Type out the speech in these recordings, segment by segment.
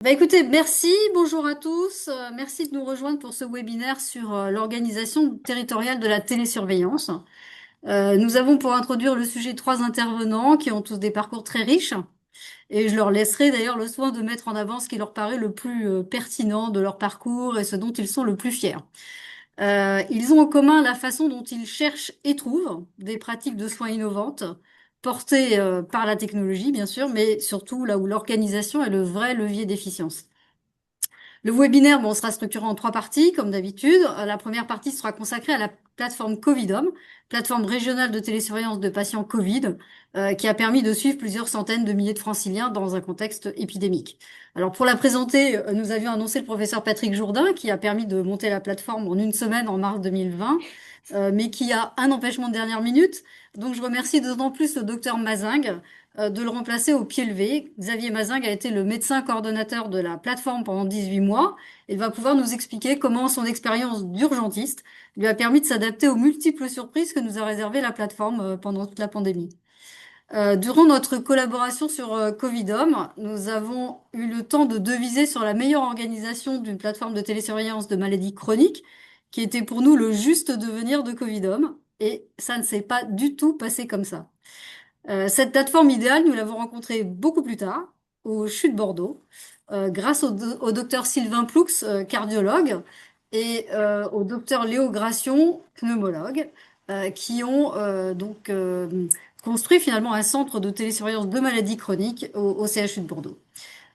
Écoutez, merci, bonjour à tous. Merci de nous rejoindre pour ce webinaire sur l'organisation territoriale de la télésurveillance. Nous avons pour introduire le sujet trois intervenants qui ont tous des parcours très riches et je leur laisserai d'ailleurs le soin de mettre en avant ce qui leur paraît le plus pertinent de leur parcours et ce dont ils sont le plus fiers. Ils ont en commun la façon dont ils cherchent et trouvent des pratiques de soins innovantes, portées par la technologie, bien sûr, mais surtout là où l'organisation est le vrai levier d'efficience. Le webinaire, sera structuré en trois parties, comme d'habitude. La première partie sera consacrée à la plateforme Covidom, plateforme régionale de télésurveillance de patients Covid, qui a permis de suivre plusieurs centaines de milliers de franciliens dans un contexte épidémique. Alors, pour la présenter, nous avions annoncé le professeur Patrick Jourdain, qui a permis de monter la plateforme en une semaine en mars 2020, mais qui a un empêchement de dernière minute. Donc, je remercie d'autant plus le docteur Mazingue, de le remplacer au pied levé. Xavier Mazingue a été le médecin coordonnateur de la plateforme pendant 18 mois. Il va pouvoir nous expliquer comment son expérience d'urgentiste lui a permis de s'adapter aux multiples surprises que nous a réservées la plateforme pendant toute la pandémie. Durant notre collaboration sur Covidom, nous avons eu le temps de deviser sur la meilleure organisation d'une plateforme de télésurveillance de maladies chroniques, qui était pour nous le juste devenir de Covidom. Et ça ne s'est pas du tout passé comme ça. Cette plateforme idéale, nous l'avons rencontrée beaucoup plus tard, au CHU de Bordeaux, grâce au docteur Sylvain Ploux, cardiologue, et au docteur Léo Gration, pneumologue, qui ont construit finalement un centre de télésurveillance de maladies chroniques au CHU de Bordeaux.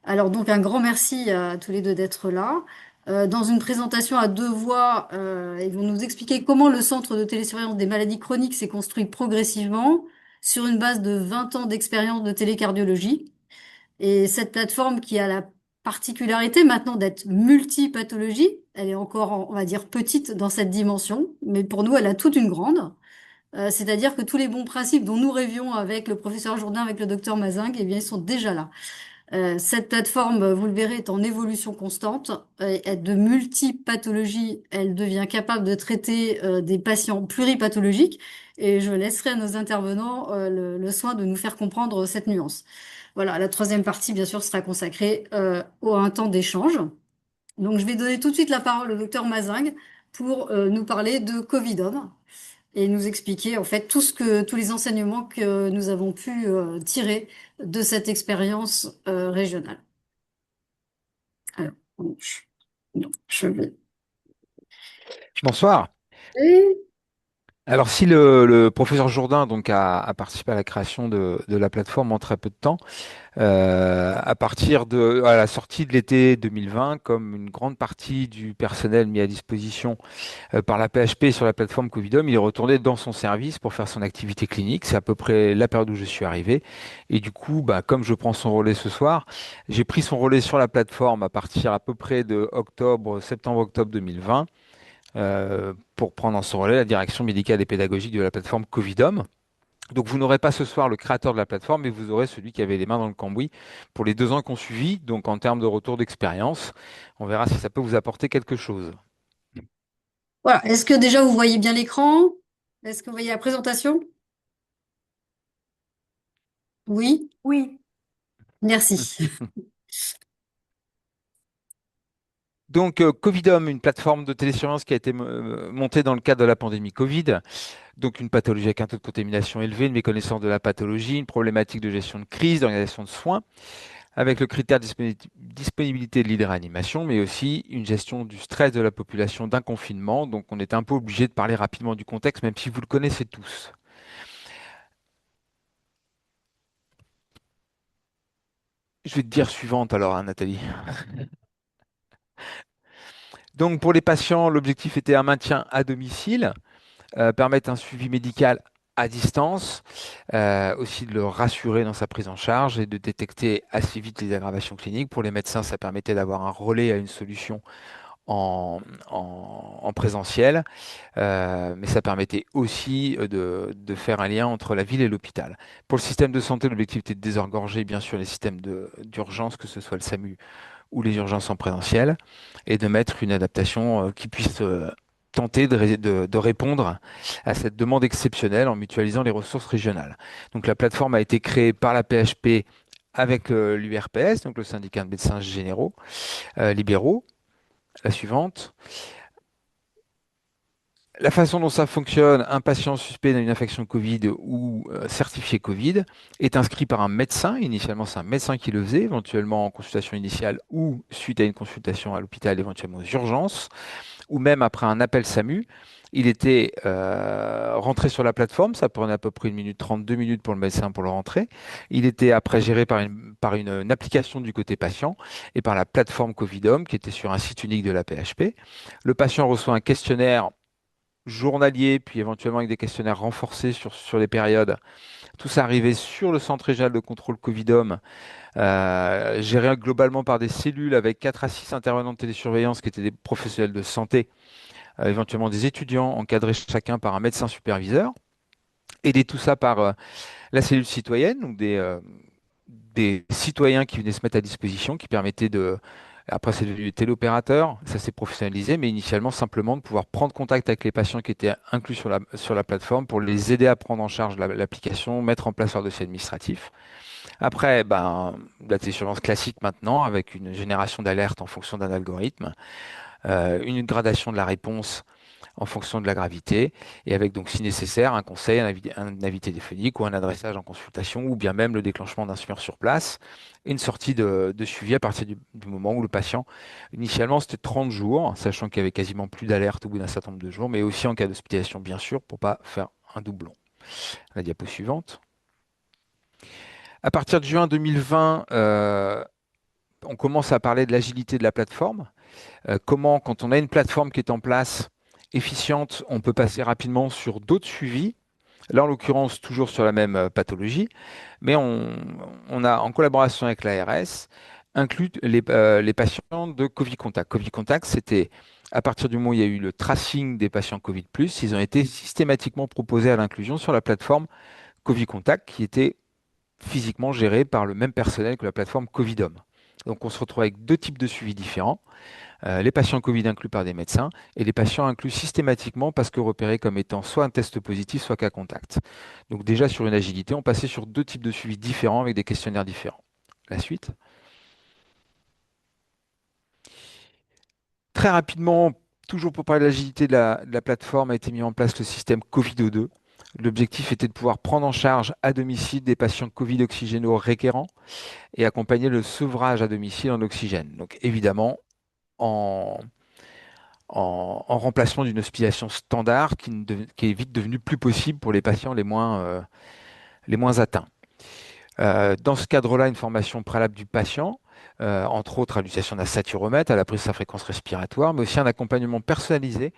Alors donc un grand merci à tous les deux d'être là. Dans une présentation à deux voix, ils vont nous expliquer comment le centre de télésurveillance des maladies chroniques s'est construit progressivement sur une base de 20 ans d'expérience de télécardiologie. Et cette plateforme qui a la particularité maintenant d'être multipathologie, elle est encore, on va dire, petite dans cette dimension, mais pour nous, elle a toute une grande. C'est-à-dire que tous les bons principes dont nous rêvions avec le professeur Jourdain, avec le docteur Mazingue, eh bien, ils sont déjà là. Cette plateforme, vous le verrez, est en évolution constante. De multipathologies, elle devient capable de traiter des patients pluripathologiques. Et je laisserai à nos intervenants le soin de nous faire comprendre cette nuance. Voilà, la troisième partie, bien sûr, sera consacrée à un temps d'échange. Donc, je vais donner tout de suite la parole au docteur Mazingue pour nous parler de Covidom et nous expliquer en fait tous les enseignements que nous avons pu tirer de cette expérience régionale. Alors, je, non, je vais. Bonsoir. Et Alors, si le professeur Jourdain a participé à la création de la plateforme en très peu de temps, à la sortie de l'été 2020, comme une grande partie du personnel mis à disposition par la PHP sur la plateforme Covidom, il est retourné dans son service pour faire son activité clinique. C'est à peu près la période où je suis arrivé. Et du coup, comme je prends son relais ce soir, j'ai pris son relais sur la plateforme à partir à peu près de septembre-octobre 2020. Pour prendre en son relais la direction médicale et pédagogique de la plateforme Covidom. Donc vous n'aurez pas ce soir le créateur de la plateforme, mais vous aurez celui qui avait les mains dans le cambouis pour les 2 ans qu'on suivit. Donc en termes de retour d'expérience, on verra si ça peut vous apporter quelque chose. voilà, est-ce que déjà vous voyez bien l'écran? Est-ce que vous voyez la présentation? Oui, Oui, merci. Donc Covidom, une plateforme de télésurveillance qui a été montée dans le cadre de la pandémie Covid. Donc une pathologie avec un taux de contamination élevé, une méconnaissance de la pathologie, une problématique de gestion de crise, d'organisation de soins, avec le critère de disponibilité de lits de réanimation, mais aussi une gestion du stress de la population d'un confinement. Donc on est un peu obligé de parler rapidement du contexte, même si vous le connaissez tous. Je vais te dire suivante alors, hein, Nathalie. Donc pour les patients, l'objectif était un maintien à domicile, permettre un suivi médical à distance, aussi de le rassurer dans sa prise en charge et de détecter assez vite les aggravations cliniques. Pour les médecins, ça permettait d'avoir un relais à une solution en, en présentiel, mais ça permettait aussi de faire un lien entre la ville et l'hôpital. Pour le système de santé, l'objectif était de désengorger bien sûr les systèmes d'urgence, que ce soit le SAMU ou les urgences en présentiel, et de mettre une adaptation qui puisse tenter de répondre à cette demande exceptionnelle en mutualisant les ressources régionales. Donc la plateforme a été créée par la PHP avec l'URPS, donc le syndicat de médecins généraux, libéraux. La suivante. La façon dont ça fonctionne, un patient suspect d'une infection Covid ou certifié Covid est inscrit par un médecin. Initialement, c'est un médecin qui le faisait, éventuellement en consultation initiale ou suite à une consultation à l'hôpital, éventuellement aux urgences, ou même après un appel SAMU. Il était rentré sur la plateforme, ça prenait à peu près 1 minute 30, 2 minutes pour le médecin pour le rentrer. Il était après géré par une application du côté patient et par la plateforme Covidom qui était sur un site unique de la PHP. Le patient reçoit un questionnaire journalier, puis éventuellement avec des questionnaires renforcés sur les périodes. Tout ça arrivait sur le centre régional de contrôle Covidom, géré globalement par des cellules avec 4 à 6 intervenants de télésurveillance qui étaient des professionnels de santé, éventuellement des étudiants encadrés chacun par un médecin superviseur, aidé tout ça par la cellule citoyenne, donc des citoyens qui venaient se mettre à disposition, qui permettaient de. Après, c'est devenu téléopérateur, ça s'est professionnalisé, mais initialement simplement de pouvoir prendre contact avec les patients qui étaient inclus sur la plateforme pour les aider à prendre en charge l'application, mettre en place leur dossier administratif. Après, ben, la télésurveillance classique maintenant, avec une génération d'alertes en fonction d'un algorithme, une gradation de la réponse en fonction de la gravité, et avec donc, si nécessaire, un conseil, un avis téléphonique ou un adressage en consultation, ou bien même le déclenchement d'un SMUR sur place, et une sortie de suivi à partir du moment où le patient, initialement, c'était 30 jours, sachant qu'il y avait quasiment plus d'alerte au bout d'un certain nombre de jours, mais aussi en cas d'hospitalisation, bien sûr, pour pas faire un doublon. La diapo suivante. À partir de juin 2020, on commence à parler de l'agilité de la plateforme. Comment, quand on a une plateforme qui est en place, efficiente, on peut passer rapidement sur d'autres suivis. Là, en l'occurrence, toujours sur la même pathologie, mais on a, en collaboration avec l'ARS, inclus les patients de Covid Contact. Covid Contact, c'était à partir du moment où il y a eu le tracing des patients Covid+, ils ont été systématiquement proposés à l'inclusion sur la plateforme Covid Contact, qui était physiquement gérée par le même personnel que la plateforme Covidom. Donc, on se retrouve avec deux types de suivis différents. Les patients Covid inclus par des médecins et les patients inclus systématiquement parce que repérés comme étant soit un test positif, soit cas contact. Donc déjà sur une agilité, on passait sur deux types de suivis différents avec des questionnaires différents. La suite. Très rapidement, toujours pour parler de l'agilité de la plateforme, a été mis en place le système Covido2. L'objectif était de pouvoir prendre en charge à domicile des patients Covid oxygénaux requérants et accompagner le sevrage à domicile en oxygène. Donc évidemment, en, en remplacement d'une hospitalisation standard qui est vite devenue plus possible pour les patients les moins atteints. Dans ce cadre-là, une formation préalable du patient, entre autres à l'utilisation d'un saturomètre, à la prise de sa fréquence respiratoire, mais aussi un accompagnement personnalisé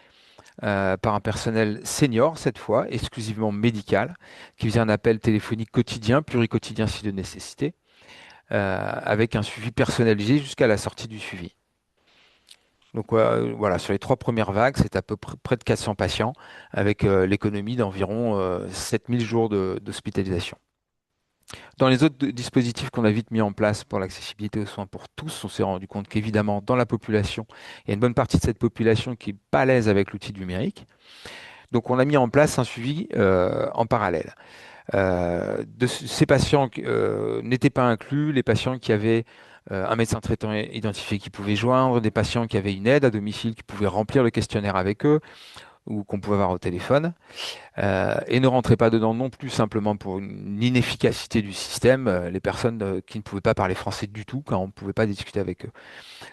par un personnel senior, cette fois, exclusivement médical, qui faisait un appel téléphonique quotidien, pluriquotidien si de nécessité, avec un suivi personnalisé jusqu'à la sortie du suivi. Donc voilà, sur les 3 premières vagues, c'est à peu près de 400 patients, avec l'économie d'environ 7000 jours d'hospitalisation. Dans les autres dispositifs qu'on a vite mis en place pour l'accessibilité aux soins pour tous, on s'est rendu compte qu'évidemment, dans la population, il y a une bonne partie de cette population qui n'est pas à l'aise avec l'outil numérique. Donc on a mis en place un suivi en parallèle. Ces patients n'étaient pas inclus les patients qui avaient un médecin traitant identifié qui pouvait joindre, des patients qui avaient une aide à domicile qui pouvaient remplir le questionnaire avec eux ou qu'on pouvait avoir au téléphone, et ne rentraient pas dedans non plus simplement pour une inefficacité du système, les personnes qui ne pouvaient pas parler français du tout, quand on ne pouvait pas discuter avec eux.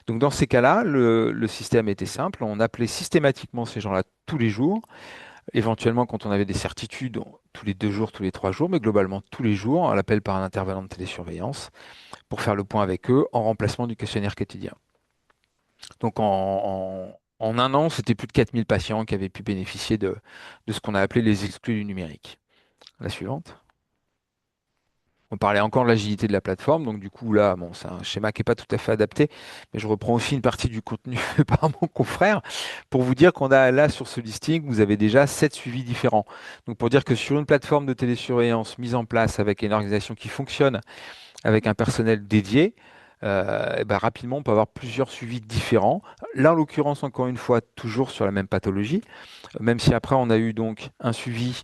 Donc dans ces cas-là, le système était simple, on appelait systématiquement ces gens-là tous les jours. Éventuellement, quand on avait des certitudes, tous les 2 jours, tous les 3 jours, mais globalement tous les jours, on l'appelle par un intervenant de télésurveillance pour faire le point avec eux en remplacement du questionnaire quotidien. Donc en un an, c'était plus de 4000 patients qui avaient pu bénéficier de ce qu'on a appelé les exclus du numérique. La suivante. On parlait encore de l'agilité de la plateforme, donc du coup là, bon, c'est un schéma qui n'est pas tout à fait adapté, mais je reprends aussi une partie du contenu par mon confrère pour vous dire qu'on a là sur ce listing, vous avez déjà 7 suivis différents. Donc pour dire que sur une plateforme de télésurveillance mise en place avec une organisation qui fonctionne, avec un personnel dédié, et ben, rapidement, on peut avoir plusieurs suivis différents. Là, en l'occurrence, encore une fois, toujours sur la même pathologie, même si après, on a eu donc un suivi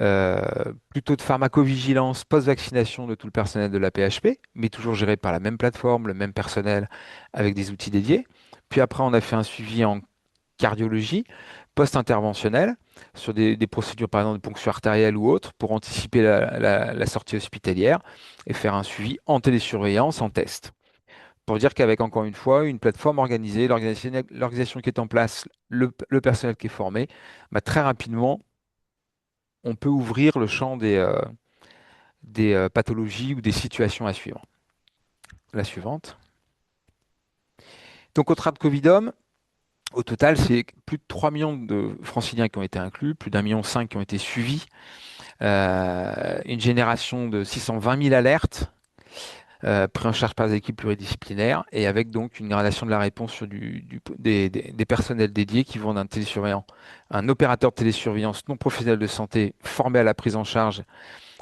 euh, plutôt de pharmacovigilance post-vaccination de tout le personnel de la PHP, mais toujours géré par la même plateforme, le même personnel avec des outils dédiés. Puis après, on a fait un suivi en cardiologie post-interventionnelle sur des procédures, par exemple, de ponction artérielle ou autres, pour anticiper la sortie hospitalière et faire un suivi en télésurveillance, en test. Pour dire qu'avec, encore une fois, une plateforme organisée, l'organisation qui est en place, le personnel qui est formé, bah, très rapidement, on peut ouvrir le champ des pathologies ou des situations à suivre. La suivante. Donc, au trait de Covidom, au total, c'est plus de 3 millions de franciliens qui ont été inclus, plus d'1,5 million qui ont été suivis, une génération de 620 000 alertes pris en charge par des équipes pluridisciplinaires et avec donc une gradation de la réponse sur des personnels dédiés qui vont d'un télésurveillant, un opérateur de télésurveillance non professionnel de santé formé à la prise en charge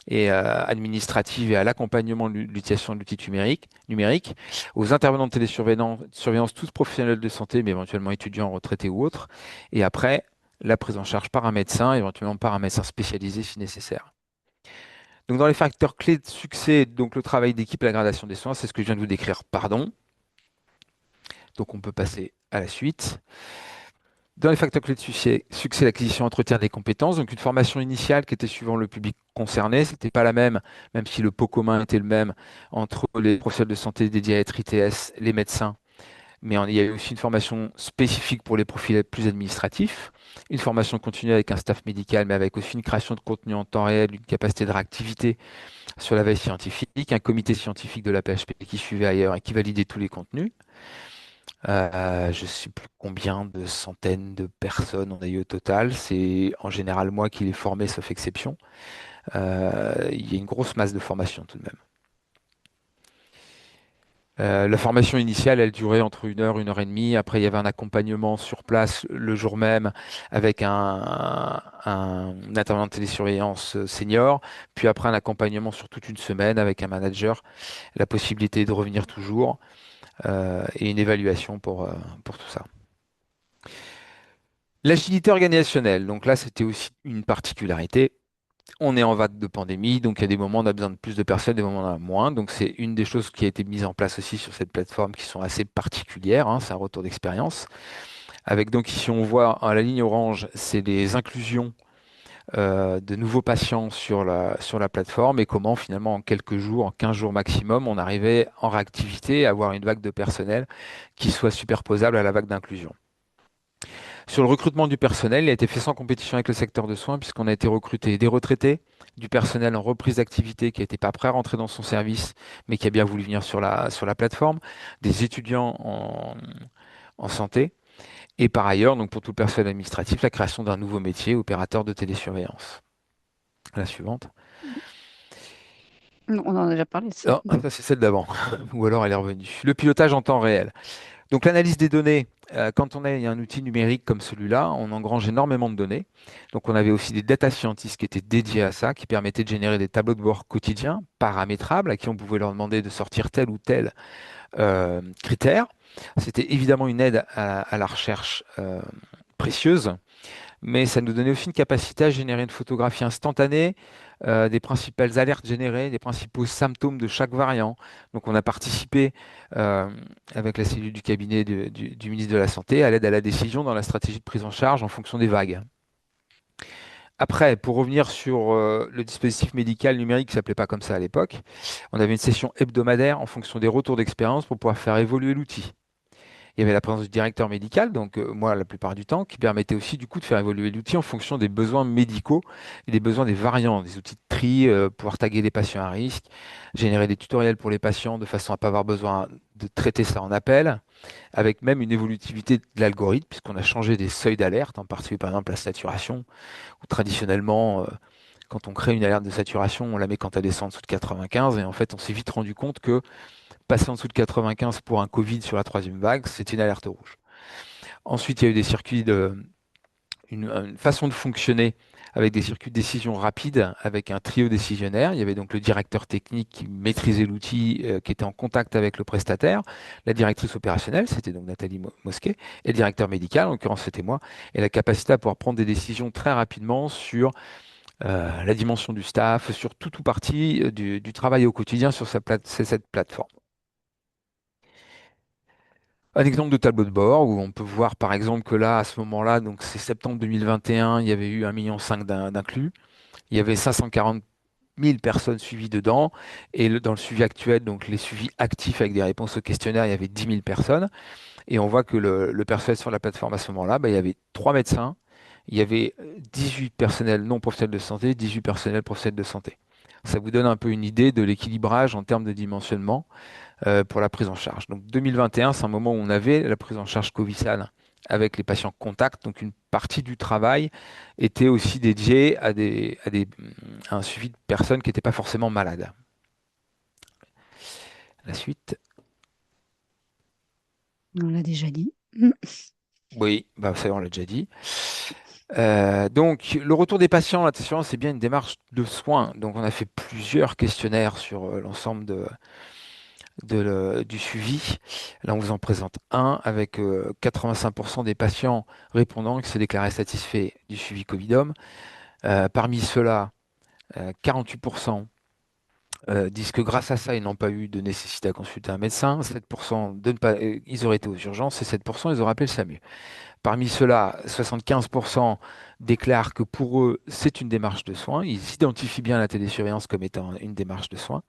et administrative et à l'accompagnement de l'utilisation de l'outil numérique, aux intervenants de télésurveillance, tous professionnels de santé, mais éventuellement étudiants, retraités ou autres, et après, la prise en charge par un médecin, éventuellement par un médecin spécialisé si nécessaire. Donc dans les facteurs clés de succès, donc le travail d'équipe et la gradation des soins, c'est ce que je viens de vous décrire, pardon. Donc on peut passer à la suite. Dans les facteurs clés de succès, l'acquisition entretien des compétences, donc une formation initiale qui était suivant le public concerné, c'était pas la même, même si le pot commun était le même entre les professionnels de santé dédiés à être ITS, les médecins, mais il y a eu aussi une formation spécifique pour les profils plus administratifs, une formation continue avec un staff médical, mais avec aussi une création de contenu en temps réel, une capacité de réactivité sur la veille scientifique, un comité scientifique de la PHP qui suivait ailleurs et qui validait tous les contenus. Je ne sais plus combien de centaines de personnes on a eu au total. C'est en général moi qui les formais, sauf exception. Il y a une grosse masse de formation tout de même. La formation initiale, elle durait entre 1 heure et demie. Après, il y avait un accompagnement sur place le jour même avec un intervenant de télésurveillance senior. Puis après, un accompagnement sur toute une semaine avec un manager, la possibilité de revenir toujours et une évaluation pour tout ça. L'agilité organisationnelle, donc là c'était aussi une particularité. On est en vague de pandémie, donc il y a des moments où on a besoin de plus de personnes, des moments où on en a moins. Donc c'est une des choses qui a été mise en place aussi sur cette plateforme qui sont assez particulières, hein, c'est un retour d'expérience. Avec donc ici on voit à la ligne orange, c'est des inclusions de nouveaux patients sur la plateforme et comment finalement en quelques jours, en 15 jours maximum, on arrivait en réactivité à avoir une vague de personnel qui soit superposable à la vague d'inclusion. Sur le recrutement du personnel, il a été fait sans compétition avec le secteur de soins, puisqu'on a été recruté des retraités, du personnel en reprise d'activité qui n'était pas prêt à rentrer dans son service, mais qui a bien voulu venir sur la plateforme, des étudiants en santé, et par ailleurs, donc pour tout le personnel administratif, la création d'un nouveau métier, opérateur de télésurveillance. La suivante. Non, on en a déjà parlé de ça. Ah, ça c'est celle d'avant, ou alors elle est revenue. Le pilotage en temps réel. Donc l'analyse des données, quand on a un outil numérique comme celui-là, on engrange énormément de données. Donc on avait aussi des data scientists qui étaient dédiés à ça, qui permettaient de générer des tableaux de bord quotidiens, paramétrables, à qui on pouvait leur demander de sortir tel ou tel critère. C'était évidemment une aide à la recherche précieuse, mais ça nous donnait aussi une capacité à générer une photographie instantanée des principales alertes générées, des principaux symptômes de chaque variant. Donc on a participé euh, avec la cellule du cabinet du ministre de la Santé à l'aide à la décision dans la stratégie de prise en charge en fonction des vagues. Après, pour revenir sur le dispositif médical numérique, qui s'appelait pas comme ça à l'époque, on avait une session hebdomadaire en fonction des retours d'expérience pour pouvoir faire évoluer l'outil. Il y avait la présence du directeur médical, donc moi la plupart du temps, qui permettait aussi du coup de faire évoluer l'outil en fonction des besoins médicaux et des besoins des variants, des outils de tri, pouvoir taguer les patients à risque, générer des tutoriels pour les patients de façon à ne pas avoir besoin de traiter ça en appel, avec même une évolutivité de l'algorithme, puisqu'on a changé des seuils d'alerte, en particulier par exemple la saturation, où traditionnellement, quand on crée une alerte de saturation, on la met quand elle descend en dessous de 95, et en fait on s'est vite rendu compte que passer en dessous de 95 pour un Covid sur la troisième vague, c'est une alerte rouge. Ensuite, il y a eu des circuits une façon de fonctionner avec des circuits de décision rapides, avec un trio décisionnaire. Il y avait donc le directeur technique qui maîtrisait l'outil, qui était en contact avec le prestataire, la directrice opérationnelle, c'était donc Nathalie Mosquet, et le directeur médical, en l'occurrence c'était moi, et la capacité à pouvoir prendre des décisions très rapidement sur la dimension du staff, sur tout ou partie du travail au quotidien sur cette plateforme. Un exemple de tableau de bord où on peut voir par exemple que là, à ce moment-là, donc c'est septembre 2021, il y avait eu 1,5 million d'inclus. Il y avait 540 000 personnes suivies dedans. Et dans le suivi actuel, donc les suivis actifs avec des réponses au questionnaire, il y avait 10 000 personnes. Et on voit que le personnel sur la plateforme à ce moment-là, bah, il y avait 3 médecins, il y avait 18 personnels non professionnels de santé, 18 personnels professionnels de santé. Ça vous donne un peu une idée de l'équilibrage en termes de dimensionnement pour la prise en charge. Donc 2021, c'est un moment où on avait la prise en charge Covisan avec les patients contacts. Donc une partie du travail était aussi dédiée à un suivi de personnes qui n'étaient pas forcément malades. La suite. On l'a déjà dit. Oui, bah, ça on l'a déjà dit. Donc, le retour des patients, attention, c'est bien une démarche de soins. Donc, on a fait plusieurs questionnaires sur l'ensemble du suivi. Là, on vous en présente un avec 85% des patients répondant qui se déclaraient satisfaits du suivi Covidom. Parmi ceux-là, 48% disent que grâce à ça, ils n'ont pas eu de nécessité à consulter un médecin. 7% de ne pas, ils auraient été aux urgences et 7% ils auraient appelé le SAMU. Parmi ceux-là, 75% déclarent que pour eux, c'est une démarche de soins. Ils identifient bien la télésurveillance comme étant une démarche de soins.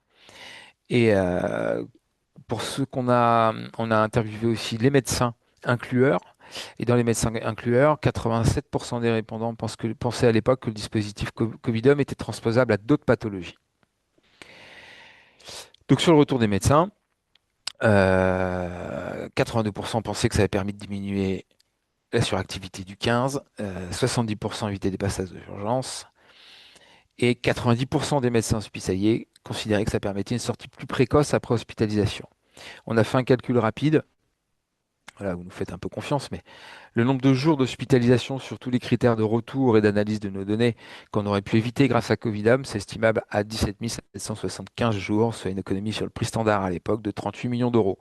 Et pour ceux on a interviewé aussi les médecins inclueurs. Et dans les médecins inclueurs, 87% des répondants pensaient à l'époque que le dispositif Covidom était transposable à d'autres pathologies. Donc sur le retour des médecins, 82% pensaient que ça avait permis de diminuer la suractivité du 15, 70% éviter des passages d'urgence, et 90% des médecins hospitaliers considéraient que ça permettait une sortie plus précoce après hospitalisation. On a fait un calcul rapide. Voilà, vous nous faites un peu confiance, mais le nombre de jours d'hospitalisation sur tous les critères de retour et d'analyse de nos données qu'on aurait pu éviter grâce à Covidam, c'est estimable à 17 775 jours, soit une économie sur le prix standard à l'époque de 38 millions d'euros.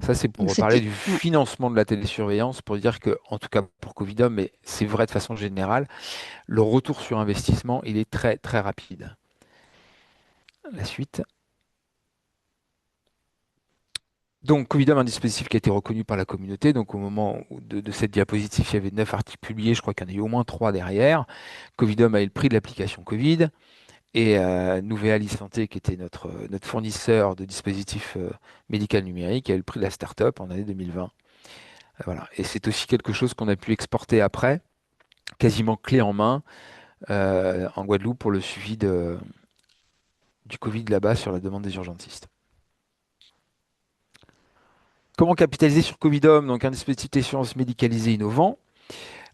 Ça, c'est pour Donc reparler c'était, du ouais. financement de la télésurveillance, pour dire que, en tout cas pour Covidom, mais c'est vrai de façon générale, le retour sur investissement, il est très très rapide. La suite. Donc, Covidom, un dispositif qui a été reconnu par la communauté. Donc, au moment de cette diapositive, il y avait 9 articles publiés. Je crois qu'il y en a eu au moins 3 derrière. Covidom a eu le prix de l'application Covid. Et Nouvéa Santé, qui était notre fournisseur de dispositifs médicaux numériques, a eu le prix de la start-up en année 2020. Voilà. Et c'est aussi quelque chose qu'on a pu exporter après, quasiment clé en main, en Guadeloupe pour le suivi du Covid là-bas sur la demande des urgentistes. Comment capitaliser sur Covidom? Donc un dispositif d'assurance médicalisé innovant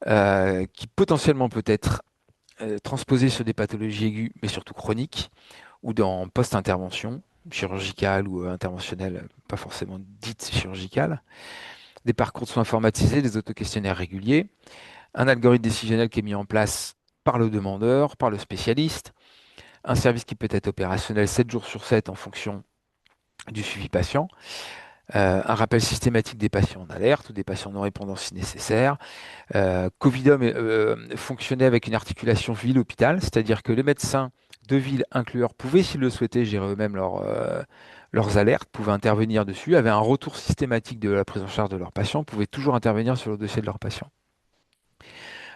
qui potentiellement peut être transposé sur des pathologies aiguës, mais surtout chroniques, ou dans post-intervention, chirurgicale ou interventionnelle, pas forcément dite chirurgicale, des parcours de soins informatisés, des autoquestionnaires réguliers, un algorithme décisionnel qui est mis en place par le demandeur, par le spécialiste, un service qui peut être opérationnel 7 jours sur 7 en fonction du suivi patient, un rappel systématique des patients en alerte ou des patients non répondants si nécessaire. Covidom fonctionnait avec une articulation ville-hôpital, c'est-à-dire que les médecins de ville inclueurs pouvaient, s'ils le souhaitaient, gérer eux-mêmes leurs alertes, pouvaient intervenir dessus, avaient un retour systématique de la prise en charge de leurs patients, pouvaient toujours intervenir sur le dossier de leurs patients.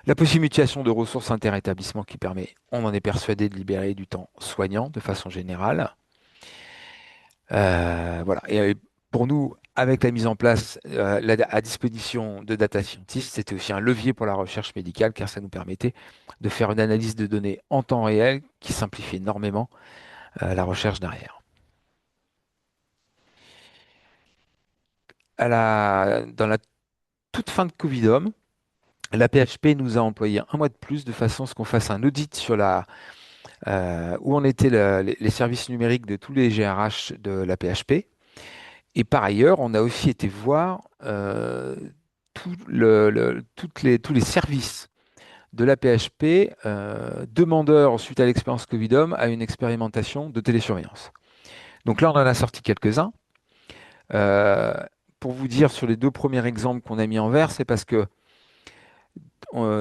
La possible mutuation de ressources inter-établissements qui permet, on en est persuadé, de libérer du temps soignant de façon générale. Voilà. Et pour nous, avec la mise en place à disposition de data scientists, c'était aussi un levier pour la recherche médicale car ça nous permettait de faire une analyse de données en temps réel qui simplifie énormément la recherche derrière. Dans la toute fin de Covidom, la PHP nous a employé un mois de plus de façon à ce qu'on fasse un audit sur où en étaient les services numériques de tous les GRH de la PHP. Et par ailleurs, on a aussi été voir tous les services de la PHP demandeur, suite à l'expérience Covidom, à une expérimentation de télésurveillance. Donc là, on en a sorti quelques-uns. Euh, pour vous dire, sur les deux premiers exemples qu'on a mis en vert, c'est parce que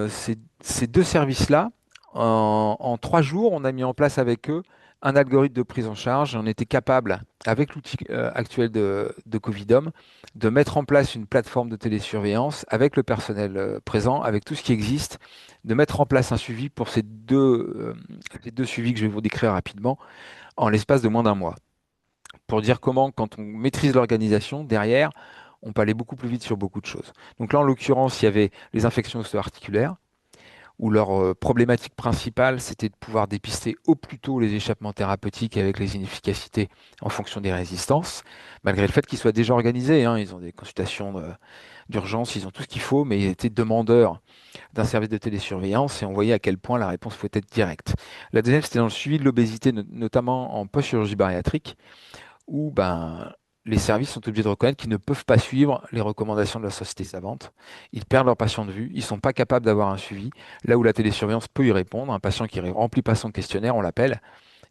ces deux services-là, en 3 jours, on a mis en place avec eux un algorithme de prise en charge. On était capable, avec l'outil actuel de Covidom, de mettre en place une plateforme de télésurveillance avec le personnel présent, avec tout ce qui existe, de mettre en place un suivi pour ces deux suivis que je vais vous décrire rapidement en l'espace de moins d'un mois. Pour dire comment, quand on maîtrise l'organisation, derrière, on peut aller beaucoup plus vite sur beaucoup de choses. Donc là, en l'occurrence, il y avait les infections osteoarticulaires où leur problématique principale, c'était de pouvoir dépister au plus tôt les échappements thérapeutiques avec les inefficacités en fonction des résistances, malgré le fait qu'ils soient déjà organisés, hein. Ils ont des consultations d'urgence, ils ont tout ce qu'il faut, mais ils étaient demandeurs d'un service de télésurveillance et on voyait à quel point la réponse pouvait être directe. La deuxième, c'était dans le suivi de l'obésité, notamment en post-chirurgie bariatrique, où les services sont obligés de reconnaître qu'ils ne peuvent pas suivre les recommandations de la société savante. Ils perdent leurs patients de vue, ils ne sont pas capables d'avoir un suivi, là où la télésurveillance peut y répondre. Un patient qui ne remplit pas son questionnaire, on l'appelle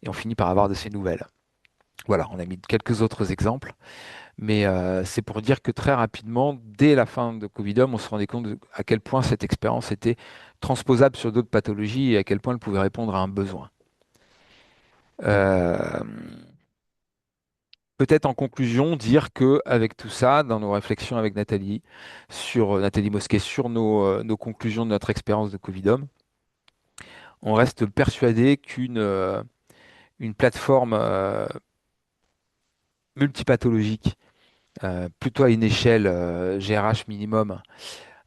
et on finit par avoir de ses nouvelles. Voilà, on a mis quelques autres exemples, mais c'est pour dire que très rapidement, dès la fin de Covidom, on se rendait compte à quel point cette expérience était transposable sur d'autres pathologies et à quel point elle pouvait répondre à un besoin. Euh, Peut-être en conclusion, dire que avec tout ça, dans nos réflexions avec Nathalie, sur Nathalie Mosquet, sur nos conclusions de notre expérience de Covidom, on reste persuadé une plateforme multipathologique, plutôt à une échelle GRH minimum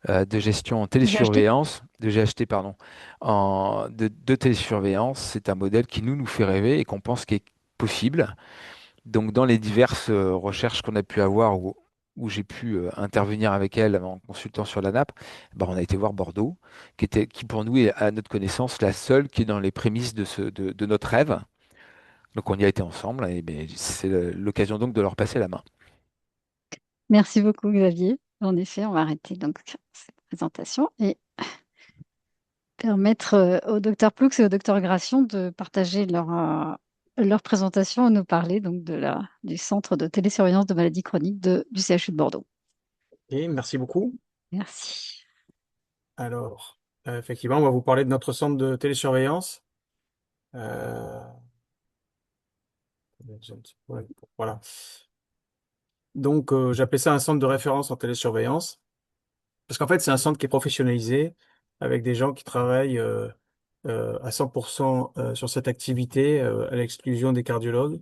de gestion en J'ai acheté. télésurveillance, de GHT, pardon, de télésurveillance, c'est un modèle qui nous fait rêver et qu'on pense qu'il est possible. Donc, dans les diverses recherches qu'on a pu avoir où j'ai pu intervenir avec elle en consultant sur la nappe, on a été voir Bordeaux, qui pour nous est, à notre connaissance, la seule qui est dans les prémices de notre rêve. Donc, on y a été ensemble et c'est l'occasion donc de leur passer la main. Merci beaucoup, Xavier. En effet, on va arrêter donc cette présentation et permettre au docteur Ploux et au docteur Gration de partager leur présentation et nous parler donc du Centre de télésurveillance de maladies chroniques du CHU de Bordeaux. Et merci beaucoup. Merci. Alors, effectivement, on va vous parler de notre centre de télésurveillance. Euh, ouais, voilà. Donc, j'appelais ça un centre de référence en télésurveillance, parce qu'en fait, c'est un centre qui est professionnalisé, avec des gens qui travaillent à 100% sur cette activité, à l'exclusion des cardiologues.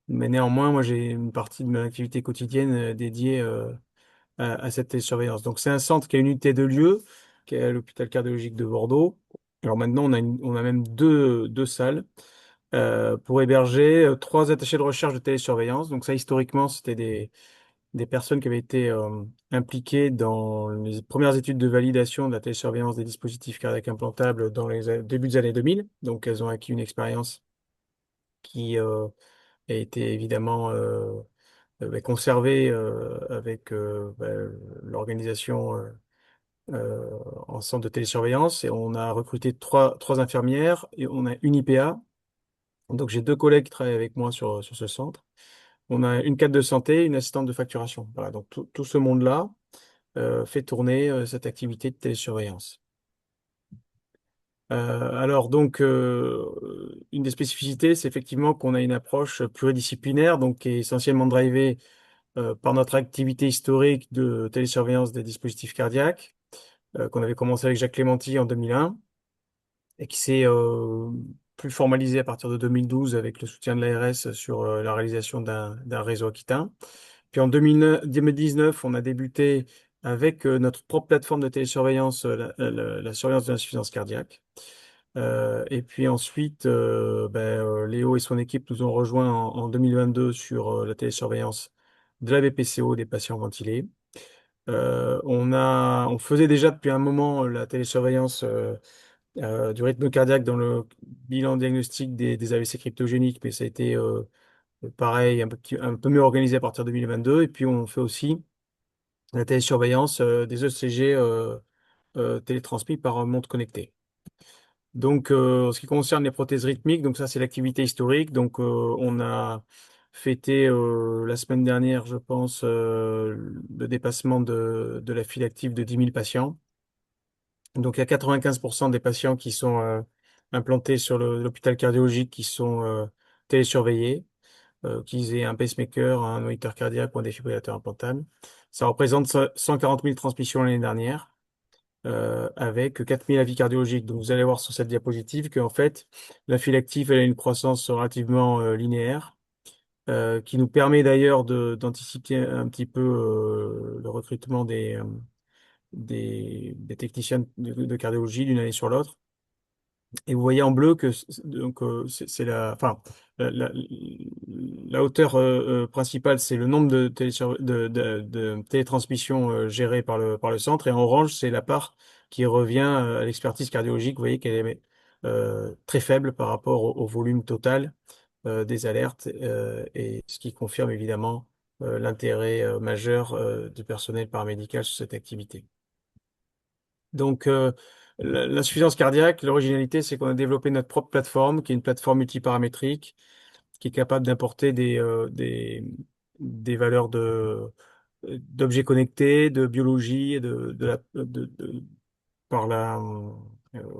Mais néanmoins, moi, j'ai une partie de mon activité quotidienne dédiée à cette télésurveillance. Donc, c'est un centre qui a une unité de lieu, qui est à l'hôpital cardiologique de Bordeaux. Alors maintenant, on a même deux salles pour héberger trois attachés de recherche de télésurveillance. Donc ça, historiquement, c'était des personnes qui avaient été impliquées dans les premières études de validation de la télésurveillance des dispositifs cardiaques implantables dans les débuts des années 2000. Donc elles ont acquis une expérience qui a été évidemment conservée avec l'organisation en centre de télésurveillance. Et on a recruté trois infirmières et on a une IPA. Donc j'ai deux collègues qui travaillent avec moi sur ce centre. On a une cadre de santé, une assistante de facturation. Voilà, donc tout ce monde-là fait tourner cette activité de télésurveillance. Alors donc une des spécificités, c'est effectivement qu'on a une approche pluridisciplinaire, donc qui est essentiellement drivée par notre activité historique de télésurveillance des dispositifs cardiaques, qu'on avait commencé avec Jacques Clémenty en 2001 et qui s'est plus formalisé à partir de 2012 avec le soutien de l'ARS sur la réalisation d'un réseau aquitain. Puis en 2019, on a débuté avec notre propre plateforme de télésurveillance, la surveillance de l'insuffisance cardiaque. Et puis ensuite, Léo et son équipe nous ont rejoints en 2022 sur la télésurveillance de la BPCO des patients ventilés. On faisait déjà depuis un moment la télésurveillance du rythme cardiaque dans le bilan diagnostic des AVC cryptogéniques, mais ça a été pareil, un peu mieux organisé à partir de 2022. Et puis on fait aussi la télésurveillance des ECG télétransmis par montre connectée. Donc, en ce qui concerne les prothèses rythmiques, donc ça c'est l'activité historique. Donc, on a fêté la semaine dernière, je pense, le dépassement de la file active de 10 000 patients. Donc, il y a 95% des patients qui sont implantés sur l'hôpital cardiologique qui sont télésurveillés, qu'ils aient un pacemaker, un moniteur cardiaque ou un défibrillateur implantable. Ça représente 140 000 transmissions l'année dernière, avec 4000 avis cardiologiques. Donc, vous allez voir sur cette diapositive qu'en fait, la file active, elle a une croissance relativement linéaire, qui nous permet d'ailleurs d'anticiper un petit peu le recrutement des techniciens de cardiologie d'une année sur l'autre. Et vous voyez en bleu que donc c'est enfin la hauteur principale, c'est le nombre de télétransmissions gérées par le centre, et en orange, c'est la part qui revient à l'expertise cardiologique. Vous voyez qu'elle est très faible par rapport au volume total des alertes, et ce qui confirme évidemment l'intérêt majeur du personnel paramédical sur cette activité. Donc, l'insuffisance cardiaque, l'originalité, c'est qu'on a développé notre propre plateforme, qui est une plateforme multiparamétrique, qui est capable d'importer des valeurs d'objets connectés, de biologie, par la,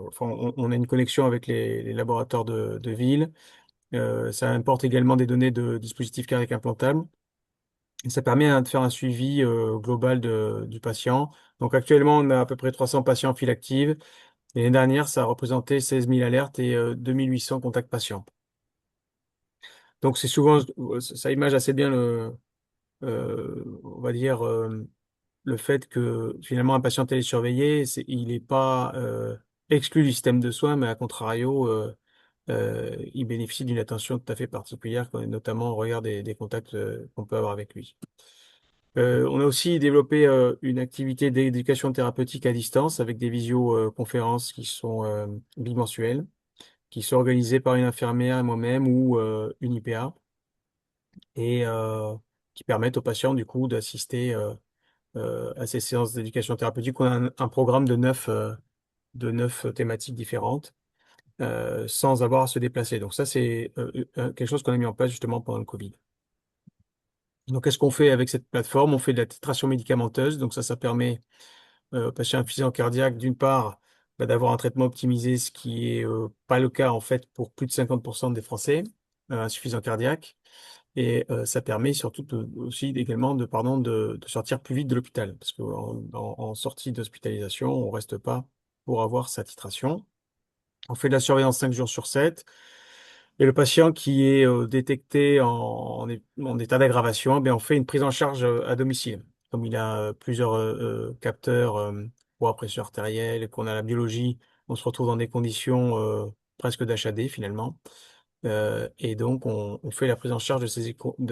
enfin, on a une connexion avec les laboratoires de ville. Ça importe également des données de dispositifs cardiaques implantables. Et ça permet de faire un suivi global du patient. Donc actuellement, on a à peu près 300 patients en file active. L'année dernière, ça a représenté 16 000 alertes et 2 800 contacts patients. Donc c'est souvent, ça image assez bien on va dire, le fait que finalement un patient télésurveillé, il n'est pas exclu du système de soins, mais à contrario, il bénéficie d'une attention tout à fait particulière, notamment au regard des contacts qu'on peut avoir avec lui. On a aussi développé une activité d'éducation thérapeutique à distance avec des visioconférences qui sont bimensuelles, qui sont organisées par une infirmière et moi-même ou une IPA, et qui permettent aux patients du coup d'assister à ces séances d'éducation thérapeutique. On a un programme de neuf thématiques différentes, sans avoir à se déplacer. Donc ça, c'est quelque chose qu'on a mis en place justement pendant le Covid. Donc, qu'est-ce qu'on fait avec cette plateforme? On fait de la titration médicamenteuse. Donc ça permet aux patients insuffisants cardiaques, d'une part, d'avoir un traitement optimisé, ce qui est pas le cas en fait pour plus de 50% des Français insuffisants cardiaques. Et ça permet surtout aussi également de sortir plus vite de l'hôpital, parce qu'en sortie d'hospitalisation, on reste pas pour avoir sa titration. On fait de la surveillance 5 jours sur 7. Et le patient qui est détecté en état d'aggravation, eh bien, on fait une prise en charge à domicile. Comme il a plusieurs capteurs poids, pression artérielle, et qu'on a la biologie, on se retrouve dans des conditions presque d'HAD finalement. Et donc, on fait la prise en charge de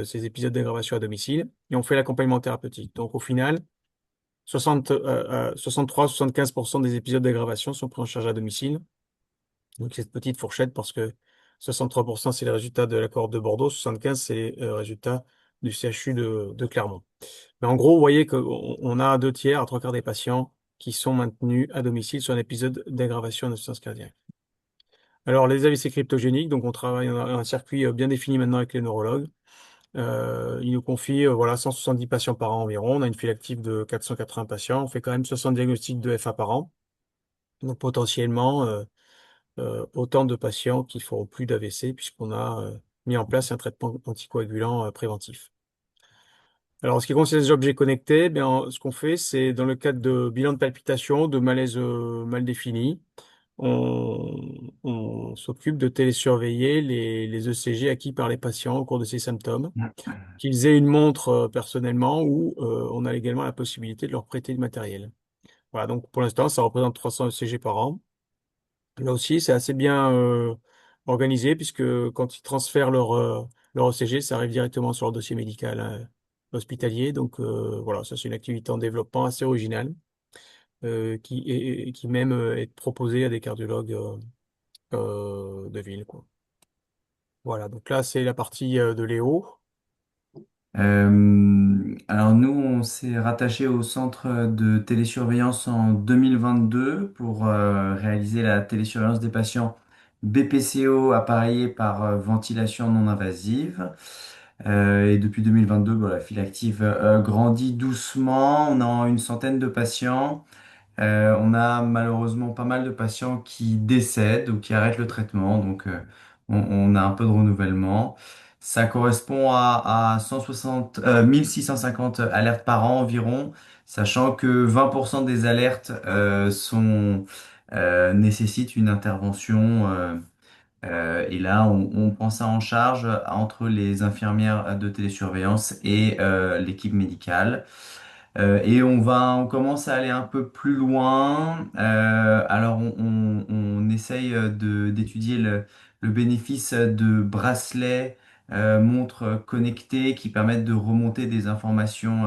ces épisodes d'aggravation à domicile, et on fait l'accompagnement thérapeutique. Donc, au final, 63-75% des épisodes d'aggravation sont pris en charge à domicile. Donc, cette petite fourchette, parce que 63%, c'est les résultats de la cohorte de Bordeaux, 75, c'est les résultats du CHU de Clermont. Mais en gros, vous voyez qu'on a deux tiers à trois quarts des patients qui sont maintenus à domicile sur un épisode d'aggravation d'insuffisance cardiaque. Alors, les AVC cryptogéniques, donc on travaille, on a un circuit bien défini maintenant avec les neurologues. Ils nous confient voilà, 170 patients par an environ. On a une file active de 480 patients. On fait quand même 60 diagnostics de FA par an. Donc potentiellement, autant de patients qui feront plus d'AVC, puisqu'on a mis en place un traitement anticoagulant préventif. Alors, en ce qui concerne les objets connectés, eh bien, ce qu'on fait, c'est dans le cadre de bilan de palpitation, de malaise mal défini, on s'occupe de télésurveiller les ECG acquis par les patients au cours de ces symptômes, qu'ils aient une montre personnellement, ou on a également la possibilité de leur prêter du matériel. Voilà, donc pour l'instant, ça représente 300 ECG par an. Là aussi, c'est assez bien organisé, puisque quand ils transfèrent leur ECG, ça arrive directement sur leur dossier médical hospitalier. Donc voilà, ça c'est une activité en développement assez originale, qui même est proposée à des cardiologues de ville, quoi. Voilà, donc là c'est la partie de Léo. Alors nous, on s'est rattaché au centre de télésurveillance en 2022 pour réaliser la télésurveillance des patients BPCO appareillés par ventilation non invasive. Et depuis 2022, bon, la file active grandit doucement. On a une centaine de patients. On a malheureusement pas mal de patients qui décèdent ou qui arrêtent le traitement, donc on a un peu de renouvellement. Ça correspond à 160, 1650 alertes par an environ, sachant que 20% des alertes nécessitent une intervention. Et là, on prend ça en charge entre les infirmières de télésurveillance et l'équipe médicale. On commence à aller un peu plus loin. Alors, on essaye d'étudier le bénéfice de bracelets, montres connectées qui permettent de remonter des informations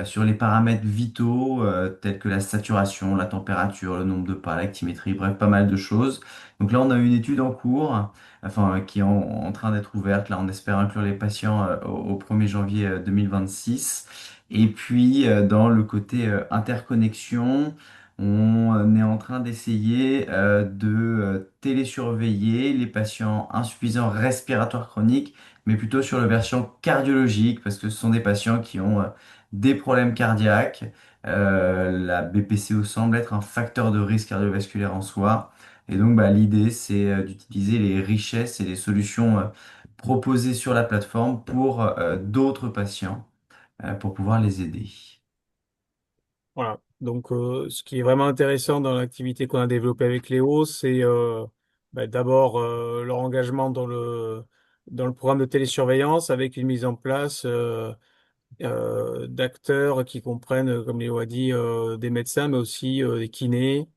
sur les paramètres vitaux tels que la saturation, la température, le nombre de pas, l'actimétrie, bref, pas mal de choses. Donc là, on a une étude en cours, enfin, qui est en train d'être ouverte. Là, on espère inclure les patients au 1er janvier 2026. Et puis, dans le côté interconnexion, on est en train d'essayer de télésurveiller les patients insuffisants respiratoires chroniques, mais plutôt sur la version cardiologique, parce que ce sont des patients qui ont des problèmes cardiaques. La BPCO semble être un facteur de risque cardiovasculaire en soi. Et donc, bah, l'idée, c'est d'utiliser les richesses et les solutions proposées sur la plateforme pour d'autres patients, pour pouvoir les aider. Voilà. Donc, ce qui est vraiment intéressant dans l'activité qu'on a développée avec Léo, c'est d'abord leur engagement dans le programme de télésurveillance avec une mise en place d'acteurs qui comprennent, comme Léo a dit, des médecins, mais aussi des kinés.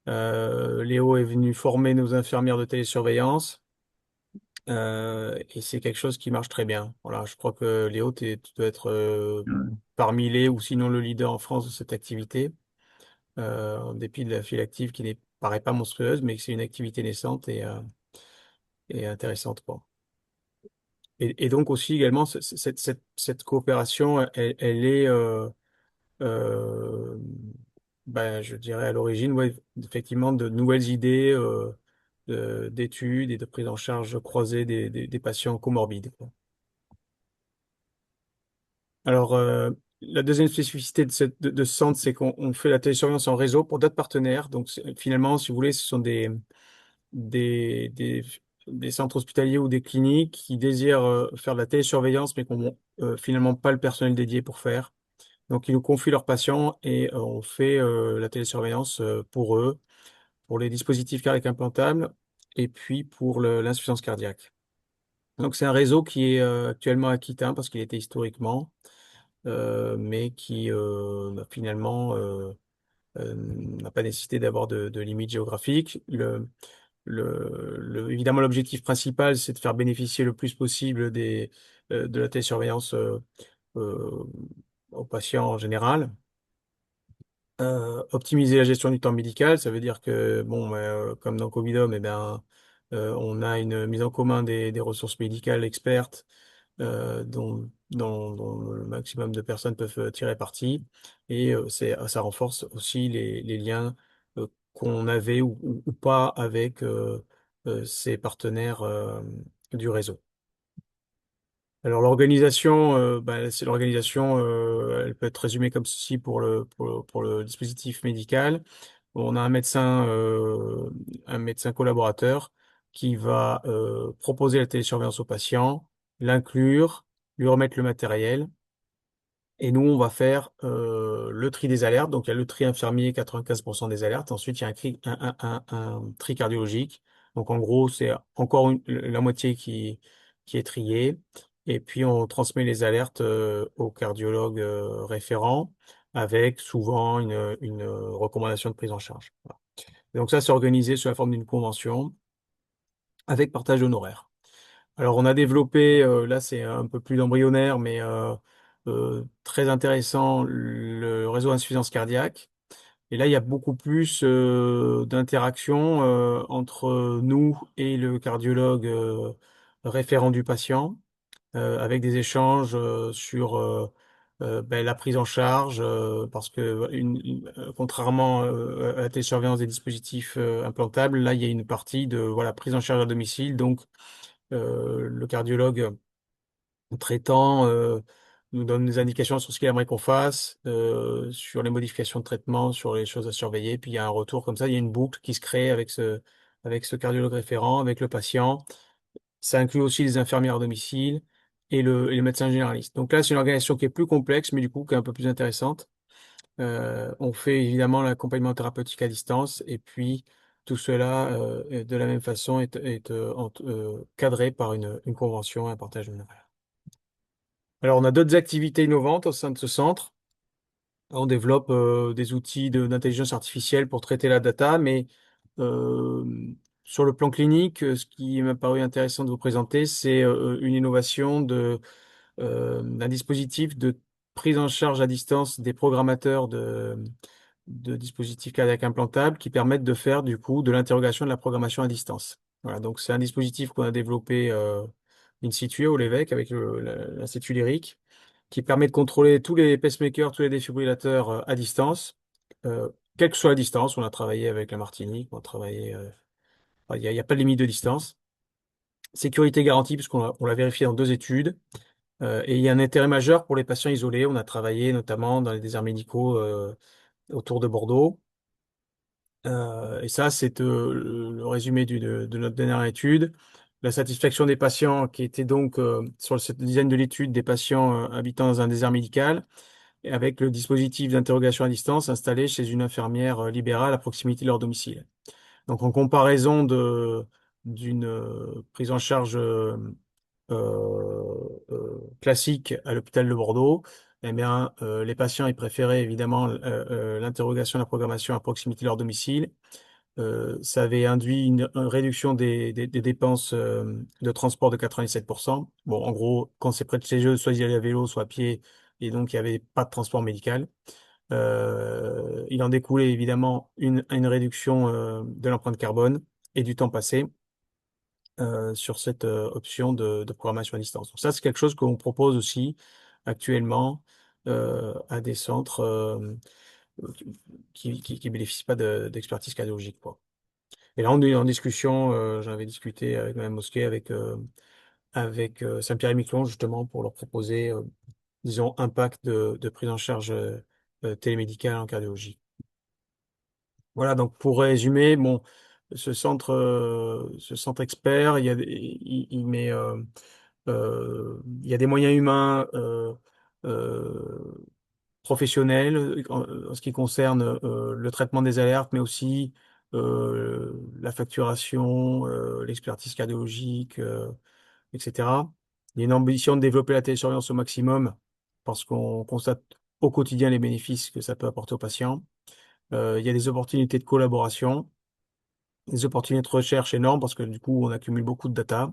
Léo est venu former nos infirmières de télésurveillance et c'est quelque chose qui marche très bien. Voilà, je crois que Léo, tu dois être parmi les ou sinon le leader en France de cette activité, en dépit de la file active qui ne paraît pas monstrueuse, mais que c'est une activité naissante et intéressante, quoi. Et donc aussi également, cette coopération, elle est euh, je dirais à l'origine, ouais, effectivement, de nouvelles idées d'études et de prise en charge croisée des patients comorbides, quoi. Alors, la deuxième spécificité de ce centre, c'est qu'on fait la télésurveillance en réseau pour d'autres partenaires. Donc, finalement, si vous voulez, ce sont des, des, des centres hospitaliers ou des cliniques qui désirent faire de la télésurveillance, mais qui n'ont finalement pas le personnel dédié pour faire. Donc, ils nous confient leurs patients et on fait la télésurveillance pour eux, pour les dispositifs cardiaques implantables et puis pour l'insuffisance cardiaque. Donc, c'est un réseau qui est actuellement aquitain parce qu'il était historiquement, mais qui finalement n'a pas nécessité d'avoir de limites géographiques. Évidemment, l'objectif principal, c'est de faire bénéficier le plus possible de la télésurveillance euh, aux patients en général. Optimiser la gestion du temps médical, ça veut dire que, bon, comme dans Covidom, eh bien, on a une mise en commun des ressources médicales expertes dont le maximum de personnes peuvent tirer parti. Et ça renforce aussi les liens qu'on avait ou pas avec ces partenaires du réseau. Alors l'organisation, c'est l'organisation, elle peut être résumée comme ceci pour le dispositif médical. On a un médecin collaborateur qui va proposer la télésurveillance au patient, l'inclure, lui remettre le matériel. Et nous, on va faire le tri des alertes. Donc, il y a le tri infirmier, 95% des alertes. Ensuite, il y a un tri cardiologique. Donc, en gros, c'est encore la moitié qui est triée. Et puis, on transmet les alertes au cardiologue référent avec souvent une recommandation de prise en charge. Voilà. Et donc, ça, c'est organisé sous la forme d'une convention avec partage d'honoraires. Alors, on a développé, là c'est un peu plus embryonnaire, mais très intéressant, le réseau insuffisance cardiaque. Et là, il y a beaucoup plus d'interaction entre nous et le cardiologue référent du patient. avec des échanges sur ben, la prise en charge, parce que contrairement à la télésurveillance des dispositifs implantables, là, il y a une partie de voilà, prise en charge à domicile. Donc, le cardiologue traitant nous donne des indications sur ce qu'il aimerait qu'on fasse, sur les modifications de traitement, sur les choses à surveiller. Puis il y a un retour comme ça, il y a une boucle qui se crée avec ce cardiologue référent, avec le patient. Ça inclut aussi les infirmières à domicile et les médecins généralistes. Donc là, c'est une organisation qui est plus complexe, mais du coup qui est un peu plus intéressante. On fait évidemment l'accompagnement thérapeutique à distance et puis tout cela, de la même façon, est cadré par une convention, un partage honoraire. Alors, on a d'autres activités innovantes au sein de ce centre. On développe des outils d'intelligence artificielle pour traiter la data, mais euh, sur le plan clinique, ce qui m'a paru intéressant de vous présenter, c'est une innovation d'un dispositif de prise en charge à distance des programmateurs de dispositifs cardiaques implantables qui permettent de faire du coup de l'interrogation de la programmation à distance. Voilà, donc c'est un dispositif qu'on a développé in situ au Lévesque avec l'Institut Lyrique qui permet de contrôler tous les pacemakers, tous les défibrillateurs à distance, euh, quelle que soit la distance. On a travaillé avec la Martinique, on a travaillé, enfin, il n'y a pas de limite de distance. Sécurité garantie puisqu'on l'a vérifié dans deux études. Et il y a un intérêt majeur pour les patients isolés. On a travaillé notamment dans les déserts médicaux autour de Bordeaux. Et ça, c'est le résumé de notre dernière étude. La satisfaction des patients, qui était donc sur cette dizaine de l'étude des patients habitant dans un désert médical, et avec le dispositif d'interrogation à distance installé chez une infirmière libérale à proximité de leur domicile. Donc, en comparaison d'une prise en charge classique à l'hôpital de Bordeaux, eh bien, les patients ils préféraient évidemment l'interrogation et la programmation à proximité de leur domicile. Ça avait induit une réduction des dépenses de transport de 97%. Bon, en gros, quand c'est près de chez eux, soit ils y allaient à vélo, soit à pied, et donc il n'y avait pas de transport médical. Il en découlait évidemment une réduction de l'empreinte carbone et du temps passé sur cette option de programmation à distance. Donc ça, c'est quelque chose qu'on propose aussi actuellement à des centres qui bénéficient pas d'expertise cardiologique, quoi. Et là, on est en discussion, j'avais discuté avec Mme Mosquet, avec Saint-Pierre-et-Miquelon, justement, pour leur proposer, disons, un pack de prise en charge télémédicale en cardiologie. Voilà, donc pour résumer, bon, ce centre expert, il met, il y a des moyens humains professionnels en ce qui concerne le traitement des alertes, mais aussi la facturation, l'expertise cardiologique, etc. Il y a une ambition de développer la télésurveillance au maximum parce qu'on constate au quotidien les bénéfices que ça peut apporter aux patients. Il y a des opportunités de collaboration, des opportunités de recherche énormes parce que du coup, on accumule beaucoup de data.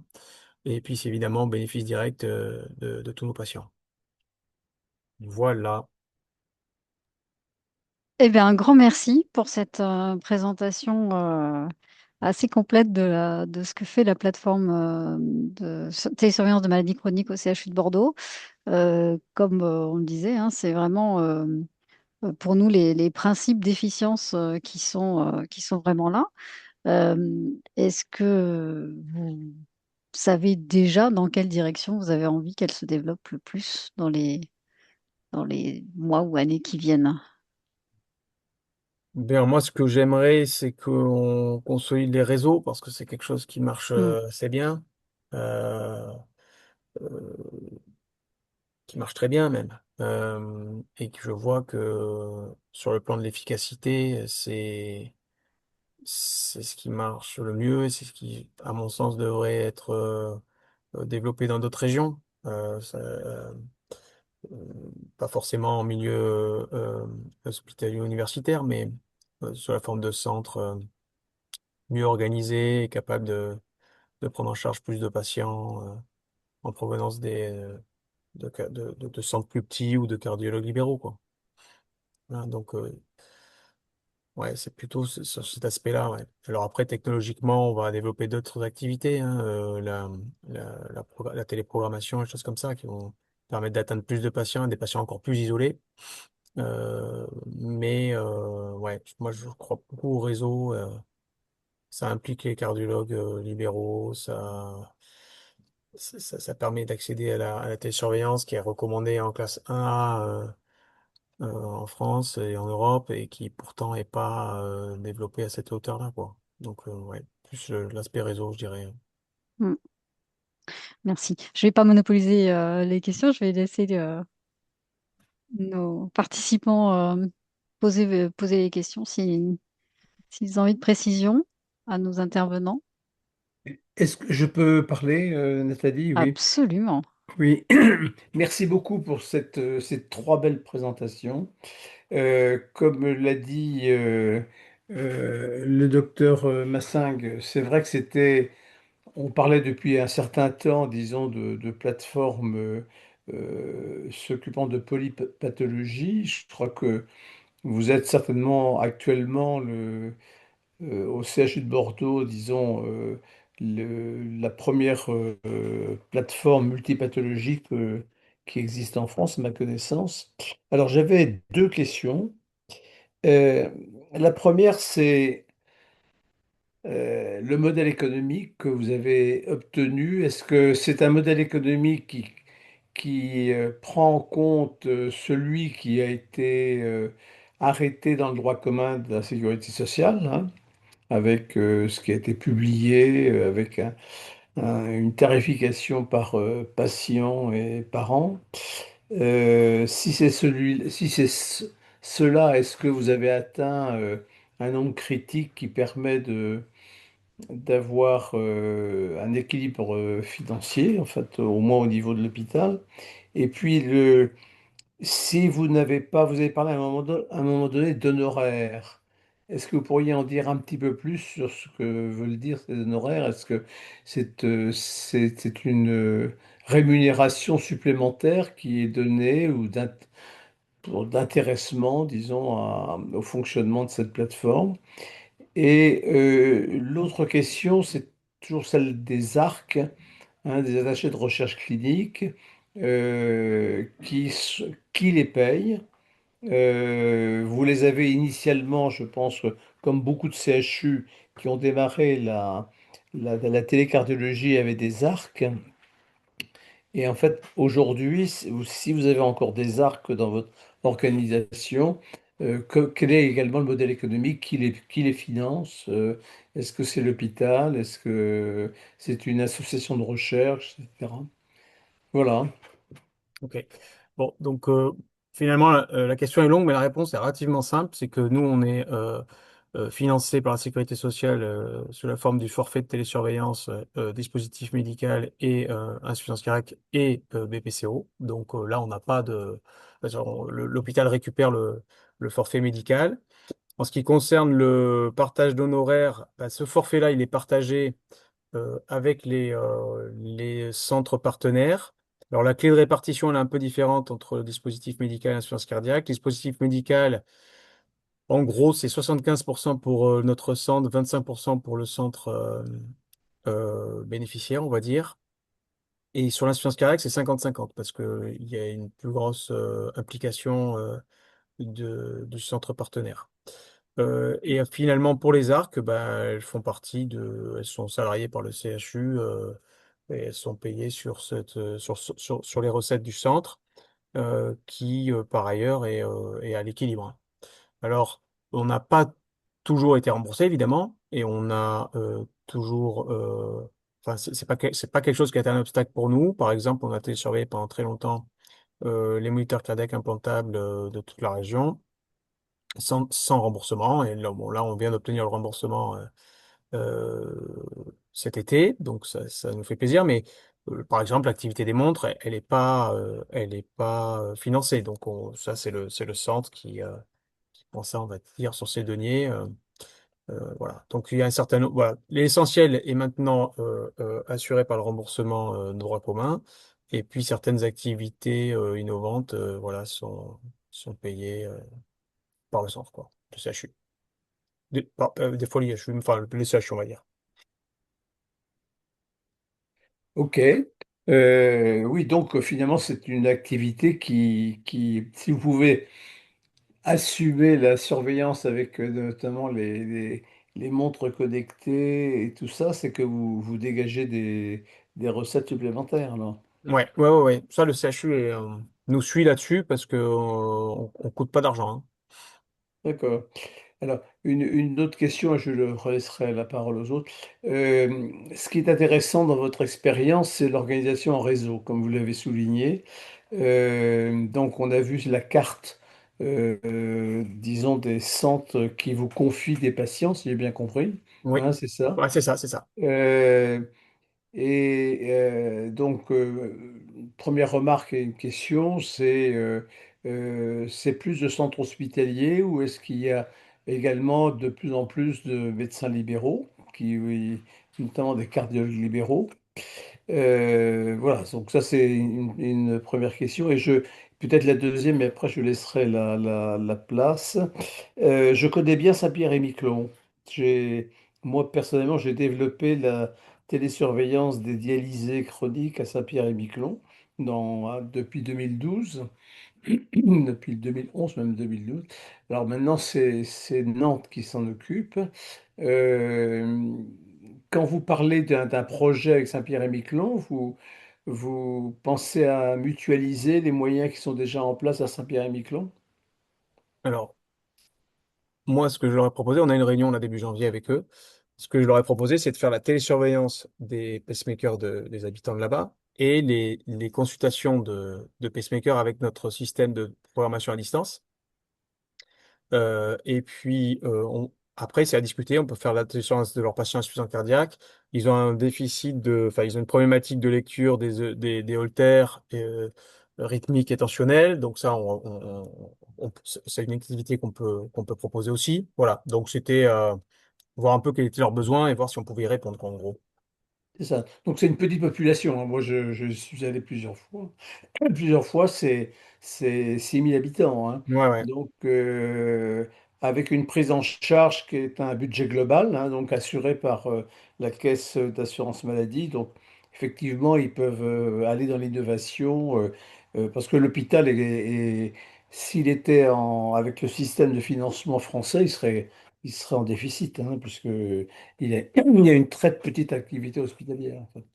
Et puis, c'est évidemment bénéfice direct de tous nos patients. Voilà. Eh bien, un grand merci pour cette présentation assez complète de ce que fait la plateforme de télésurveillance de maladies chroniques au CHU de Bordeaux. Comme on le disait, hein, c'est vraiment pour nous les principes d'efficience qui sont vraiment là. Est-ce que vous savez déjà dans quelle direction vous avez envie qu'elle se développe le plus dans les mois ou années qui viennent? Bien, moi, ce que j'aimerais, c'est qu'on consolide les réseaux parce que c'est quelque chose qui marche Hmm. assez bien, euh, euh, qui marche très bien même. Et que je vois que sur le plan de l'efficacité, c'est ce qui marche le mieux et c'est ce qui, à mon sens, devrait être développé dans d'autres régions. Pas forcément en milieu hospitalier universitaire, mais sous la forme de centres mieux organisés et capables de prendre en charge plus de patients en provenance de centres plus petits ou de cardiologues libéraux, quoi. Voilà, donc, ouais, c'est plutôt sur cet aspect-là, ouais. Alors après, technologiquement, on va développer d'autres activités, hein, la téléprogrammation, des choses comme ça, qui vont permettre d'atteindre plus de patients, des patients encore plus isolés. Ouais, moi je crois beaucoup au réseau. Ça implique les cardiologues libéraux, ça permet d'accéder à la télésurveillance qui est recommandée en classe 1A en France et en Europe et qui pourtant est pas développée à cette hauteur-là, quoi. Donc ouais, plus l'aspect réseau, je dirais. Mm. Merci. Je vais pas monopoliser les questions, je vais laisser nos participants poser les questions s'ils ont envie de précision à nos intervenants. Est-ce que je peux parler, Nathalie? Oui. Absolument. Oui. Merci beaucoup pour ces trois belles présentations. Comme l'a dit le docteur Massing, c'est vrai que on parlait depuis un certain temps, disons, de plateformes s'occupant de polypathologie. Je crois que vous êtes certainement actuellement au CHU de Bordeaux, disons, la première plateforme multipathologique qui existe en France, à ma connaissance. Alors, j'avais deux questions. Euh, la première, c'est le modèle économique que vous avez obtenu. Est-ce que c'est un modèle économique qui prend en compte celui qui a été arrêté dans le droit commun de la sécurité sociale, hein, avec ce qui a été publié, avec une tarification par patient et par an. Si c'est cela, est-ce que vous avez atteint un nombre critique qui permet d'avoir un équilibre financier, en fait, au moins au niveau de l'hôpital? Et puis, si vous n'avez pas, vous avez parlé à un moment donné d'honoraires. Est-ce que vous pourriez en dire un petit peu plus sur ce que veulent dire ces honoraires? Est-ce que c'est une rémunération supplémentaire qui est donnée ou d'intéressement, disons, au fonctionnement de cette plateforme? Et l'autre question, c'est toujours celle des ARC, hein, des attachés de recherche clinique, qui les paye? Vous les avez initialement, je pense, comme beaucoup de CHU qui ont démarré la télécardiologie avec des ARC. Et en fait, aujourd'hui, si vous avez encore des ARC dans votre organisation, quel est également le modèle économique qui les finance? Est-ce que c'est l'hôpital? Est-ce que c'est une association de recherche, etc. Voilà. Ok. Bon, donc finalement, la question est longue, mais la réponse est relativement simple. C'est que nous, on est financé par la sécurité sociale sous la forme du forfait de télésurveillance, dispositif médical et insuffisance cardiaque et BPCO. Donc là, on n'a pas de... L'hôpital récupère le forfait médical. En ce qui concerne le partage d'honoraires, bah, ce forfait-là, il est partagé avec les centres partenaires. Alors, la clé de répartition, elle est un peu différente entre le dispositif médical et l'insuffisance cardiaque. Le dispositif médical, en gros, c'est 75% pour notre centre, 25% pour le centre bénéficiaire, on va dire. Et sur l'insuffisance cardiaque, c'est 50-50 parce qu'il y a une plus grosse implication du centre partenaire. Et finalement, pour les ARC, bah, elles sont salariées par le CHU et elles sont payées sur les recettes du centre qui, par ailleurs, est à l'équilibre. Alors, on n'a pas toujours été remboursé, évidemment, et on a toujours... Enfin, c'est pas quelque chose qui a été un obstacle pour nous. Par exemple, on a télésurveillé pendant très longtemps les moniteurs cardiaques implantables de toute la région sans remboursement. Et là, bon, là, on vient d'obtenir le remboursement cet été, donc ça nous fait plaisir. Mais par exemple, l'activité des montres, elle est pas financée. Donc ça, c'est le centre qui prend ça, on va dire, sur ses deniers. Voilà. Donc il y a un certain, voilà, l'essentiel est maintenant assuré par le remboursement de droit commun. Et puis certaines activités innovantes, voilà, sont payées par le centre, quoi, le CHU. des fois l'IHU, enfin les CHU, on va dire. Ok. Oui, donc finalement, c'est une activité qui, si vous pouvez assumer la surveillance avec notamment les montres connectées et tout ça, c'est que vous dégagez des recettes supplémentaires, alors. Ouais. Ça, le CHU nous suit là-dessus parce que on coûte pas d'argent, hein. D'accord. Alors, une autre question, et je laisserai la parole aux autres. Ce qui est intéressant dans votre expérience, c'est l'organisation en réseau, comme vous l'avez souligné. Donc, on a vu la carte, disons, des centres qui vous confient des patients, si j'ai bien compris. Oui. Hein, c'est ça. Ouais, c'est ça, c'est ça. Euh, donc, première remarque et une question, c'est plus de centres hospitaliers ou est-ce qu'il y a également de plus en plus de médecins libéraux, oui, notamment des cardiologues libéraux? Voilà, donc ça c'est une première question. Et peut-être la deuxième, mais après je laisserai la place. Je connais bien Saint-Pierre-et-Miquelon. J'ai, Moi personnellement, j'ai développé la télésurveillance des dialysés chroniques à Saint-Pierre-et-Miquelon depuis 2012, depuis 2011, même 2012. Alors maintenant, c'est Nantes qui s'en occupe. Euh, Quand vous parlez d'un projet avec Saint-Pierre-et-Miquelon, vous pensez à mutualiser les moyens qui sont déjà en place à Saint-Pierre-et-Miquelon? Alors, moi, ce que je leur ai proposé, on a une réunion là début janvier avec eux. Ce que je leur ai proposé, c'est de faire la télésurveillance des pacemakers des habitants de là-bas et les consultations de pacemakers avec notre système de programmation à distance. Et puis, après, c'est à discuter. On peut faire la télésurveillance de leurs patients insuffisants cardiaques. Ils ont un déficit enfin, ils ont une problématique de lecture des holters rythmiques et tensionnels. Donc ça, c'est une activité qu'on peut proposer aussi. Voilà. Donc c'était voir un peu quels étaient leurs besoins et voir si on pouvait y répondre, quoi, en gros. C'est ça. Donc c'est une petite population, hein. Moi, je suis allé plusieurs fois. Plusieurs fois, c'est 6 000 habitants, hein. Ouais, ouais. Donc, avec une prise en charge qui est un budget global, hein, donc assuré par la caisse d'assurance maladie. Donc, effectivement, ils peuvent aller dans l'innovation parce que l'hôpital s'il était avec le système de financement français, il serait en déficit, hein, puisque il y a une très petite activité hospitalière, en fait.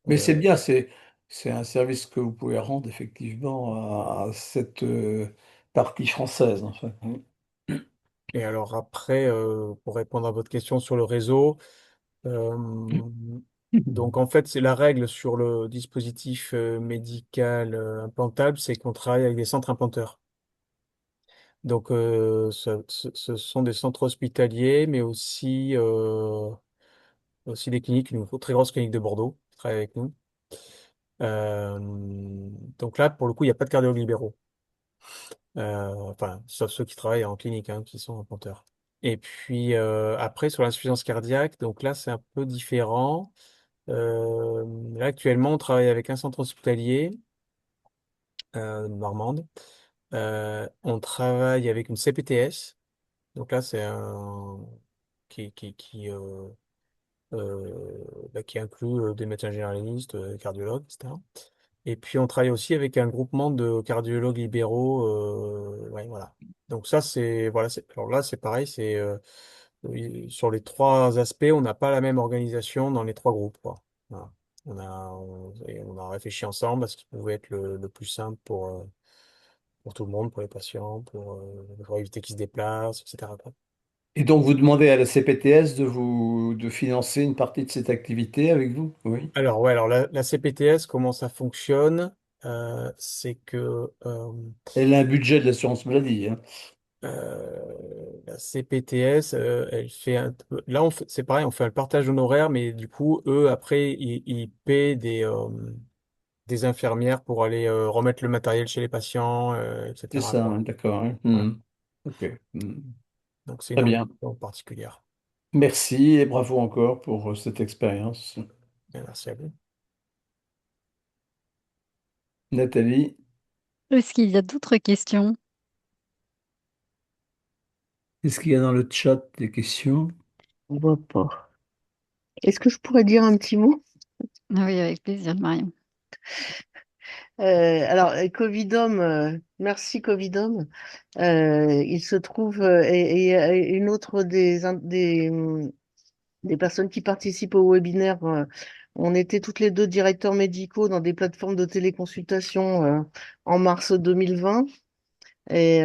Mais c'est Euh, bien, c'est un service que vous pouvez rendre effectivement à cette partie française, en fait. et alors après, pour répondre à votre question sur le réseau, Euh, donc en fait, c'est la règle sur le dispositif médical implantable, c'est qu'on travaille avec des centres implanteurs. Donc ce sont des centres hospitaliers, mais aussi des cliniques, une très grosse clinique de Bordeaux qui travaille avec nous. Euh, donc là, pour le coup, il n'y a pas de cardiologues libéraux. Enfin, sauf ceux qui travaillent en clinique, hein, qui sont implanteurs. Et puis après, sur l'insuffisance cardiaque, donc là, c'est un peu différent. Là, actuellement, on travaille avec un centre hospitalier Normande. On travaille avec une CPTS. Donc là, c'est un qui inclut des médecins généralistes, cardiologues, etc. Et puis, on travaille aussi avec un groupement de cardiologues libéraux. Ouais, voilà. Donc ça, voilà, alors là, c'est pareil. Oui, sur les trois aspects, on n'a pas la même organisation dans les trois groupes, quoi. Voilà. On a réfléchi ensemble à ce qui pouvait être le plus simple pour tout le monde, pour les patients, pour éviter qu'ils se déplacent, etc., quoi. Et donc, vous demandez à la CPTS de financer une partie de cette activité avec vous? Oui. Alors, ouais, alors la CPTS, comment ça fonctionne? C'est que Elle a un budget de l'assurance maladie, hein. la CPTS, elle fait là, c'est pareil, on fait un partage honoraire, mais du coup, eux, après, ils paient des infirmières pour aller remettre le matériel chez les patients, C'est etc., ça, quoi. hein, d'accord, hein. Voilà. Ok. Donc c'est une Très bien. organisation particulière. Merci et bravo encore pour cette expérience. Bien, merci à vous. Nathalie? Est-ce qu'il y a d'autres questions? Est-ce qu'il y a dans le chat des questions? On voit pas. Est-ce que je pourrais dire un petit mot? Ah oui, avec plaisir, Marion. Covidom, merci Covidom. Il se trouve, et une autre des personnes qui participent au webinaire, on était toutes les deux directeurs médicaux dans des plateformes de téléconsultation en mars 2020. Et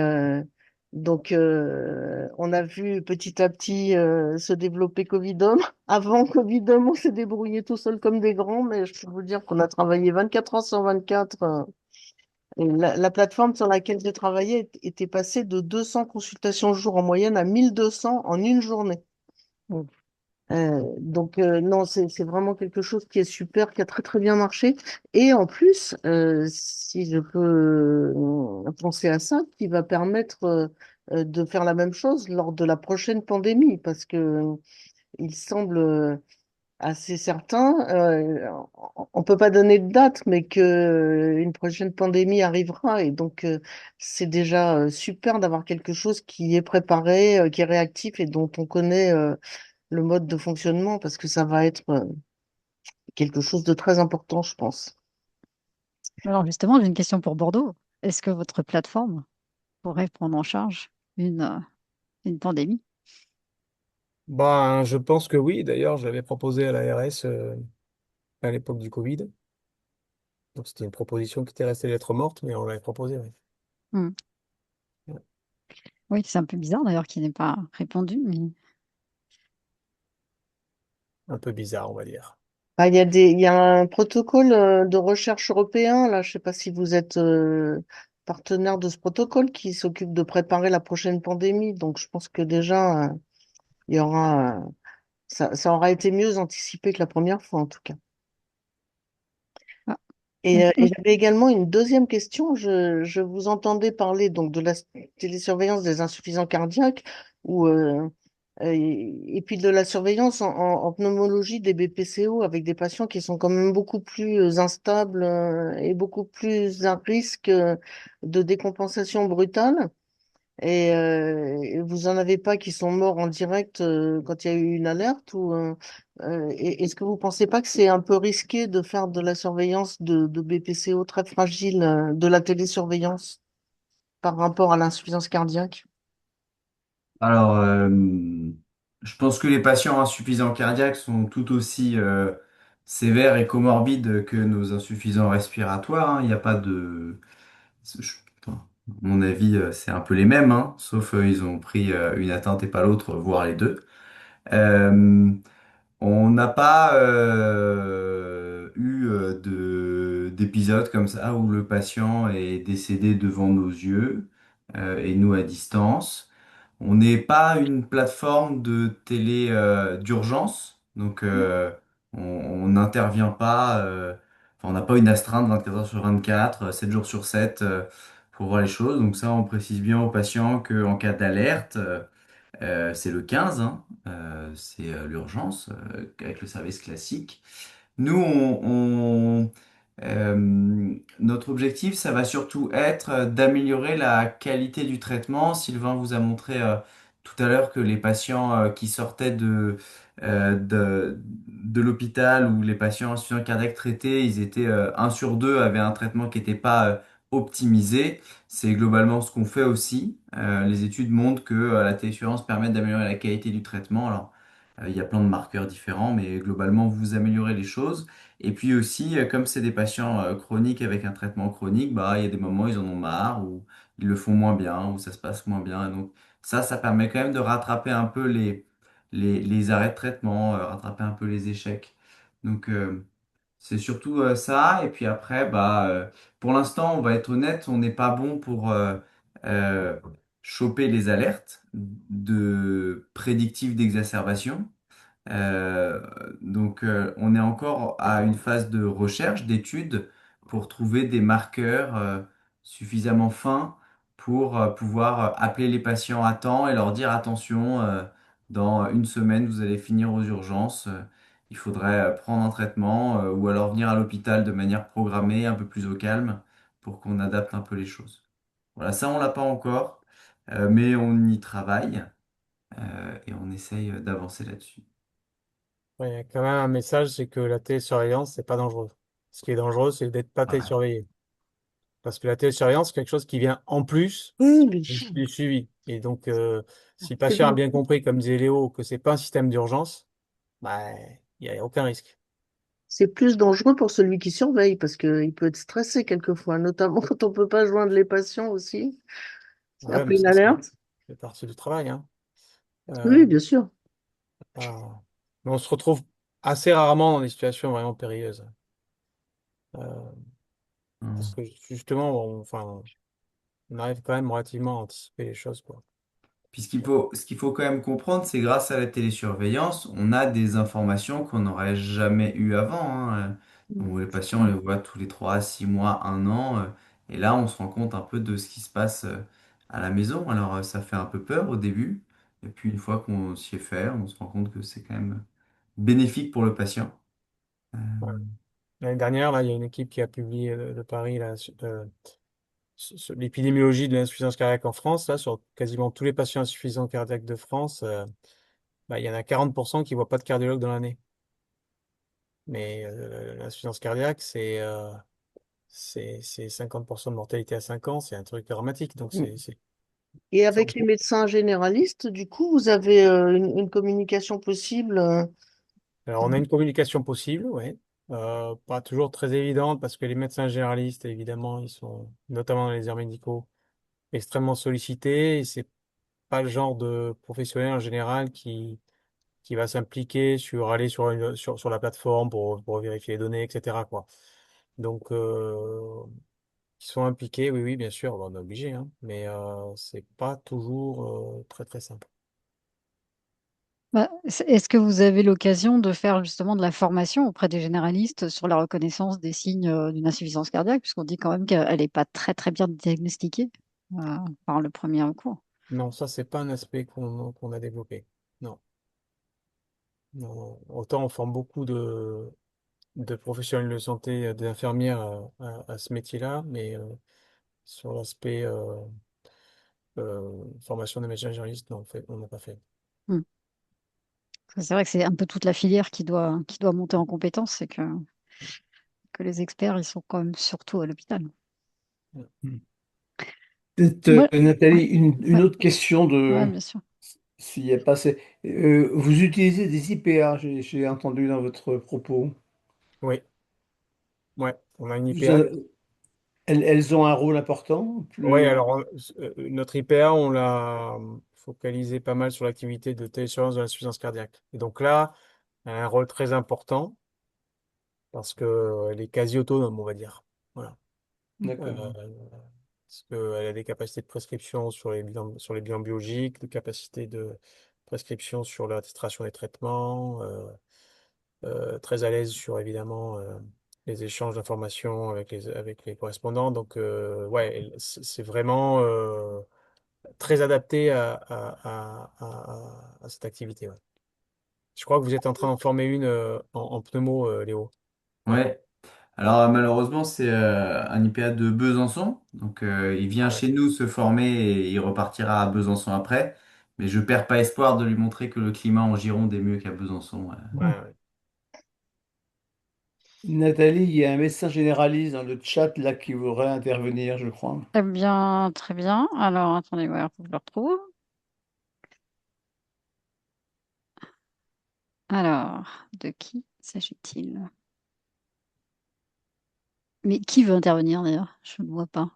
on a vu petit à petit se développer Covidom. Avant Covidom, on s'est débrouillé tout seul comme des grands, mais je peux vous dire qu'on a travaillé 24 heures sur 24. Et la plateforme sur laquelle j'ai travaillé était passée de 200 consultations jour en moyenne à 1200 en une journée. Non, c'est vraiment quelque chose qui est super, qui a très très bien marché. Et en plus, si je peux penser à ça, qui va permettre de faire la même chose lors de la prochaine pandémie, parce que il semble assez certain, on peut pas donner de date, mais que une prochaine pandémie arrivera. Et donc, c'est déjà super d'avoir quelque chose qui est préparé, qui est réactif et dont on connaît le mode de fonctionnement parce que ça va être quelque chose de très important, je pense. Alors justement, j'ai une question pour Bordeaux. Est-ce que votre plateforme pourrait prendre en charge une pandémie? Ben, je pense que oui. D'ailleurs, je l'avais proposé à l'ARS à l'époque du Covid. Donc, c'était une proposition qui était restée lettre morte, mais on l'avait proposée, oui. Hmm. Oui, c'est un peu bizarre d'ailleurs qu'il n'ait pas répondu, mais Un peu bizarre, on va dire. Il y a un protocole de recherche européen, là, je sais pas si vous êtes partenaire de ce protocole qui s'occupe de préparer la prochaine pandémie. Donc, je pense que déjà, il y aura, ça aura été mieux anticipé que la première fois, en tout cas. ah, ok. Et j'avais également une deuxième question. Je vous entendais parler donc de la télésurveillance des insuffisants cardiaques et puis de la surveillance en pneumologie des BPCO avec des patients qui sont quand même beaucoup plus instables et beaucoup plus à risque de décompensation brutale. Et vous en avez pas qui sont morts en direct quand il y a eu une alerte est-ce que vous pensez pas que c'est un peu risqué de faire de la surveillance de BPCO très fragile, de la télésurveillance par rapport à l'insuffisance cardiaque? Alors, je pense que les patients insuffisants cardiaques sont tout aussi sévères et comorbides que nos insuffisants respiratoires, hein. Il n'y a pas de... enfin, à mon avis, c'est un peu les mêmes, hein, sauf ils ont pris une atteinte et pas l'autre, voire les deux. Euh, on n'a pas eu d'épisode comme ça où le patient est décédé devant nos yeux et nous à distance. On n'est pas une plateforme de télé d'urgence, donc on n'intervient pas, enfin, on n'a pas une astreinte 24 heures sur 24, 7 jours sur 7 pour voir les choses. Donc ça, on précise bien aux patients qu'en cas d'alerte, c'est le 15, hein, c'est l'urgence avec le service classique. Nous, notre objectif, ça va surtout être d'améliorer la qualité du traitement. Sylvain vous a montré tout à l'heure que les patients qui sortaient de l'hôpital ou les patients insuffisants cardiaques traités, ils étaient 1 sur 2 avaient un traitement qui n'était pas optimisé. C'est globalement ce qu'on fait aussi. Les études montrent que la télésurveillance permet d'améliorer la qualité du traitement. Alors, il y a plein de marqueurs différents, mais globalement, vous améliorez les choses. Et puis aussi, comme c'est des patients chroniques avec un traitement chronique, bah, il y a des moments où ils en ont marre, ou ils le font moins bien, ou ça se passe moins bien. Et donc ça permet quand même de rattraper un peu les arrêts de traitement, rattraper un peu les échecs. Donc c'est surtout ça. Et puis après, bah, pour l'instant, on va être honnête, on n'est pas bon pour euh, choper les alertes de prédictives d'exacerbation. Euh, on est encore à une phase de recherche, d'étude, pour trouver des marqueurs suffisamment fins pour pouvoir appeler les patients à temps et leur dire attention, dans une semaine, vous allez finir aux urgences. Il faudrait prendre un traitement ou alors venir à l'hôpital de manière programmée, un peu plus au calme, pour qu'on adapte un peu les choses. Voilà, ça, on l'a pas encore, mais on y travaille. et on essaye d'avancer là-dessus. Ouais, il y a quand même un message, c'est que la télésurveillance, c'est pas dangereux. Ce qui est dangereux, c'est d'être pas Voilà. télésurveillé. Parce que la télésurveillance, c'est quelque chose qui vient en plus Oui, mais du suivi. Et donc, si le c'est patient a bien compris, comme disait Léo, que c'est pas un système d'urgence, bah, il n'y a aucun risque. c'est plus dangereux pour celui qui surveille parce qu'il peut être stressé quelquefois, notamment quand on peut pas joindre les patients aussi. Ouais, mais Après une ça, c'est alerte. fait partie du travail, hein. Oui, Euh, bien sûr. mais on se retrouve assez rarement dans des situations vraiment périlleuses. Euh, parce Hum. que justement, on arrive quand même relativement à anticiper les choses, quoi. Puis ce qu'il faut quand même comprendre, c'est grâce à la télésurveillance, on a des informations qu'on n'aurait jamais eues avant, hein. Donc, les patients, on les voit tous les 3, 6 mois, 1 an. Et là, on se rend compte un peu de ce qui se passe à la maison. Alors, ça fait un peu peur au début. Et puis, une fois qu'on s'y est fait, on se rend compte que c'est quand même bénéfique pour le patient. Euh, Ouais. L'année dernière, là, il y a une équipe qui a publié de Paris là, sur l'épidémiologie de l'insuffisance cardiaque en France, là, sur quasiment tous les patients insuffisants cardiaques de France, bah, il y en a 40% qui ne voient pas de cardiologue dans l'année. Mais l'insuffisance cardiaque, c'est 50% de mortalité à 5 ans, c'est un truc dramatique. Donc, Et ça- avec les médecins généralistes, du coup, vous avez une communication possible. Alors, on a une communication possible, oui. Pas toujours très évidente parce que les médecins généralistes, évidemment, ils sont, notamment dans les aires médicaux, extrêmement sollicités. Et c'est pas le genre de professionnel en général qui va s'impliquer sur aller sur la plateforme pour vérifier les données, etc., quoi. Donc, ils sont impliqués, oui, oui, bien sûr, on est obligé, hein, mais c'est pas toujours très, très simple. Bah, est-ce que vous avez l'occasion de faire justement de la formation auprès des généralistes sur la reconnaissance des signes d'une insuffisance cardiaque, puisqu'on dit quand même qu'elle n'est pas très très bien diagnostiquée par le premier recours. Non, ça, c'est pas un aspect qu'on a développé. Non. Non, non. Autant on forme beaucoup de professionnels de santé, d'infirmières à ce métier-là, mais sur l'aspect formation des médecins généralistes, non, on n'a pas fait. Hmm. C'est vrai que c'est un peu toute la filière qui doit monter en compétence, c'est que les experts, ils sont quand même surtout à l'hôpital. Peut-être, Moi, Nathalie, ouais, une ouais, autre question ouais, de bien sûr. s'il n'y a pas assez. Vous utilisez des IPA, j'ai entendu dans votre propos. Oui, ouais, on a une Vous IPA. en- elles ont un rôle important, Oui, plus. alors notre IPA, on l'a focalisé pas mal sur l'activité de télésurveillance de l'insuffisance cardiaque. Et donc là, elle a un rôle très important parce qu'elle est quasi autonome, on va dire. Voilà. D'accord. Euh, Parce qu'elle a des capacités de prescription sur les bilans biologiques, de capacités de prescription sur l'administration des traitements, très à l'aise sur évidemment les échanges d'informations avec les correspondants. Donc, ouais, c'est vraiment très adapté à cette activité. Ouais. Je crois que vous êtes en train d'en former une en pneumo, Léo. Ouais. ouais. Alors malheureusement, c'est un IPA de Besançon. Donc il vient Ah ouais. chez nous se former et il repartira à Besançon après. Mais je perds pas espoir de lui montrer que le climat en Gironde est mieux qu'à Besançon. Ouais, ouais. Nathalie, il y a un médecin généraliste dans le chat là qui voudrait intervenir, je crois. Très bien, très bien. Alors, attendez, voir faut que je le retrouve. Alors, de qui s'agit-il? Mais qui veut intervenir d'ailleurs? Je ne vois pas.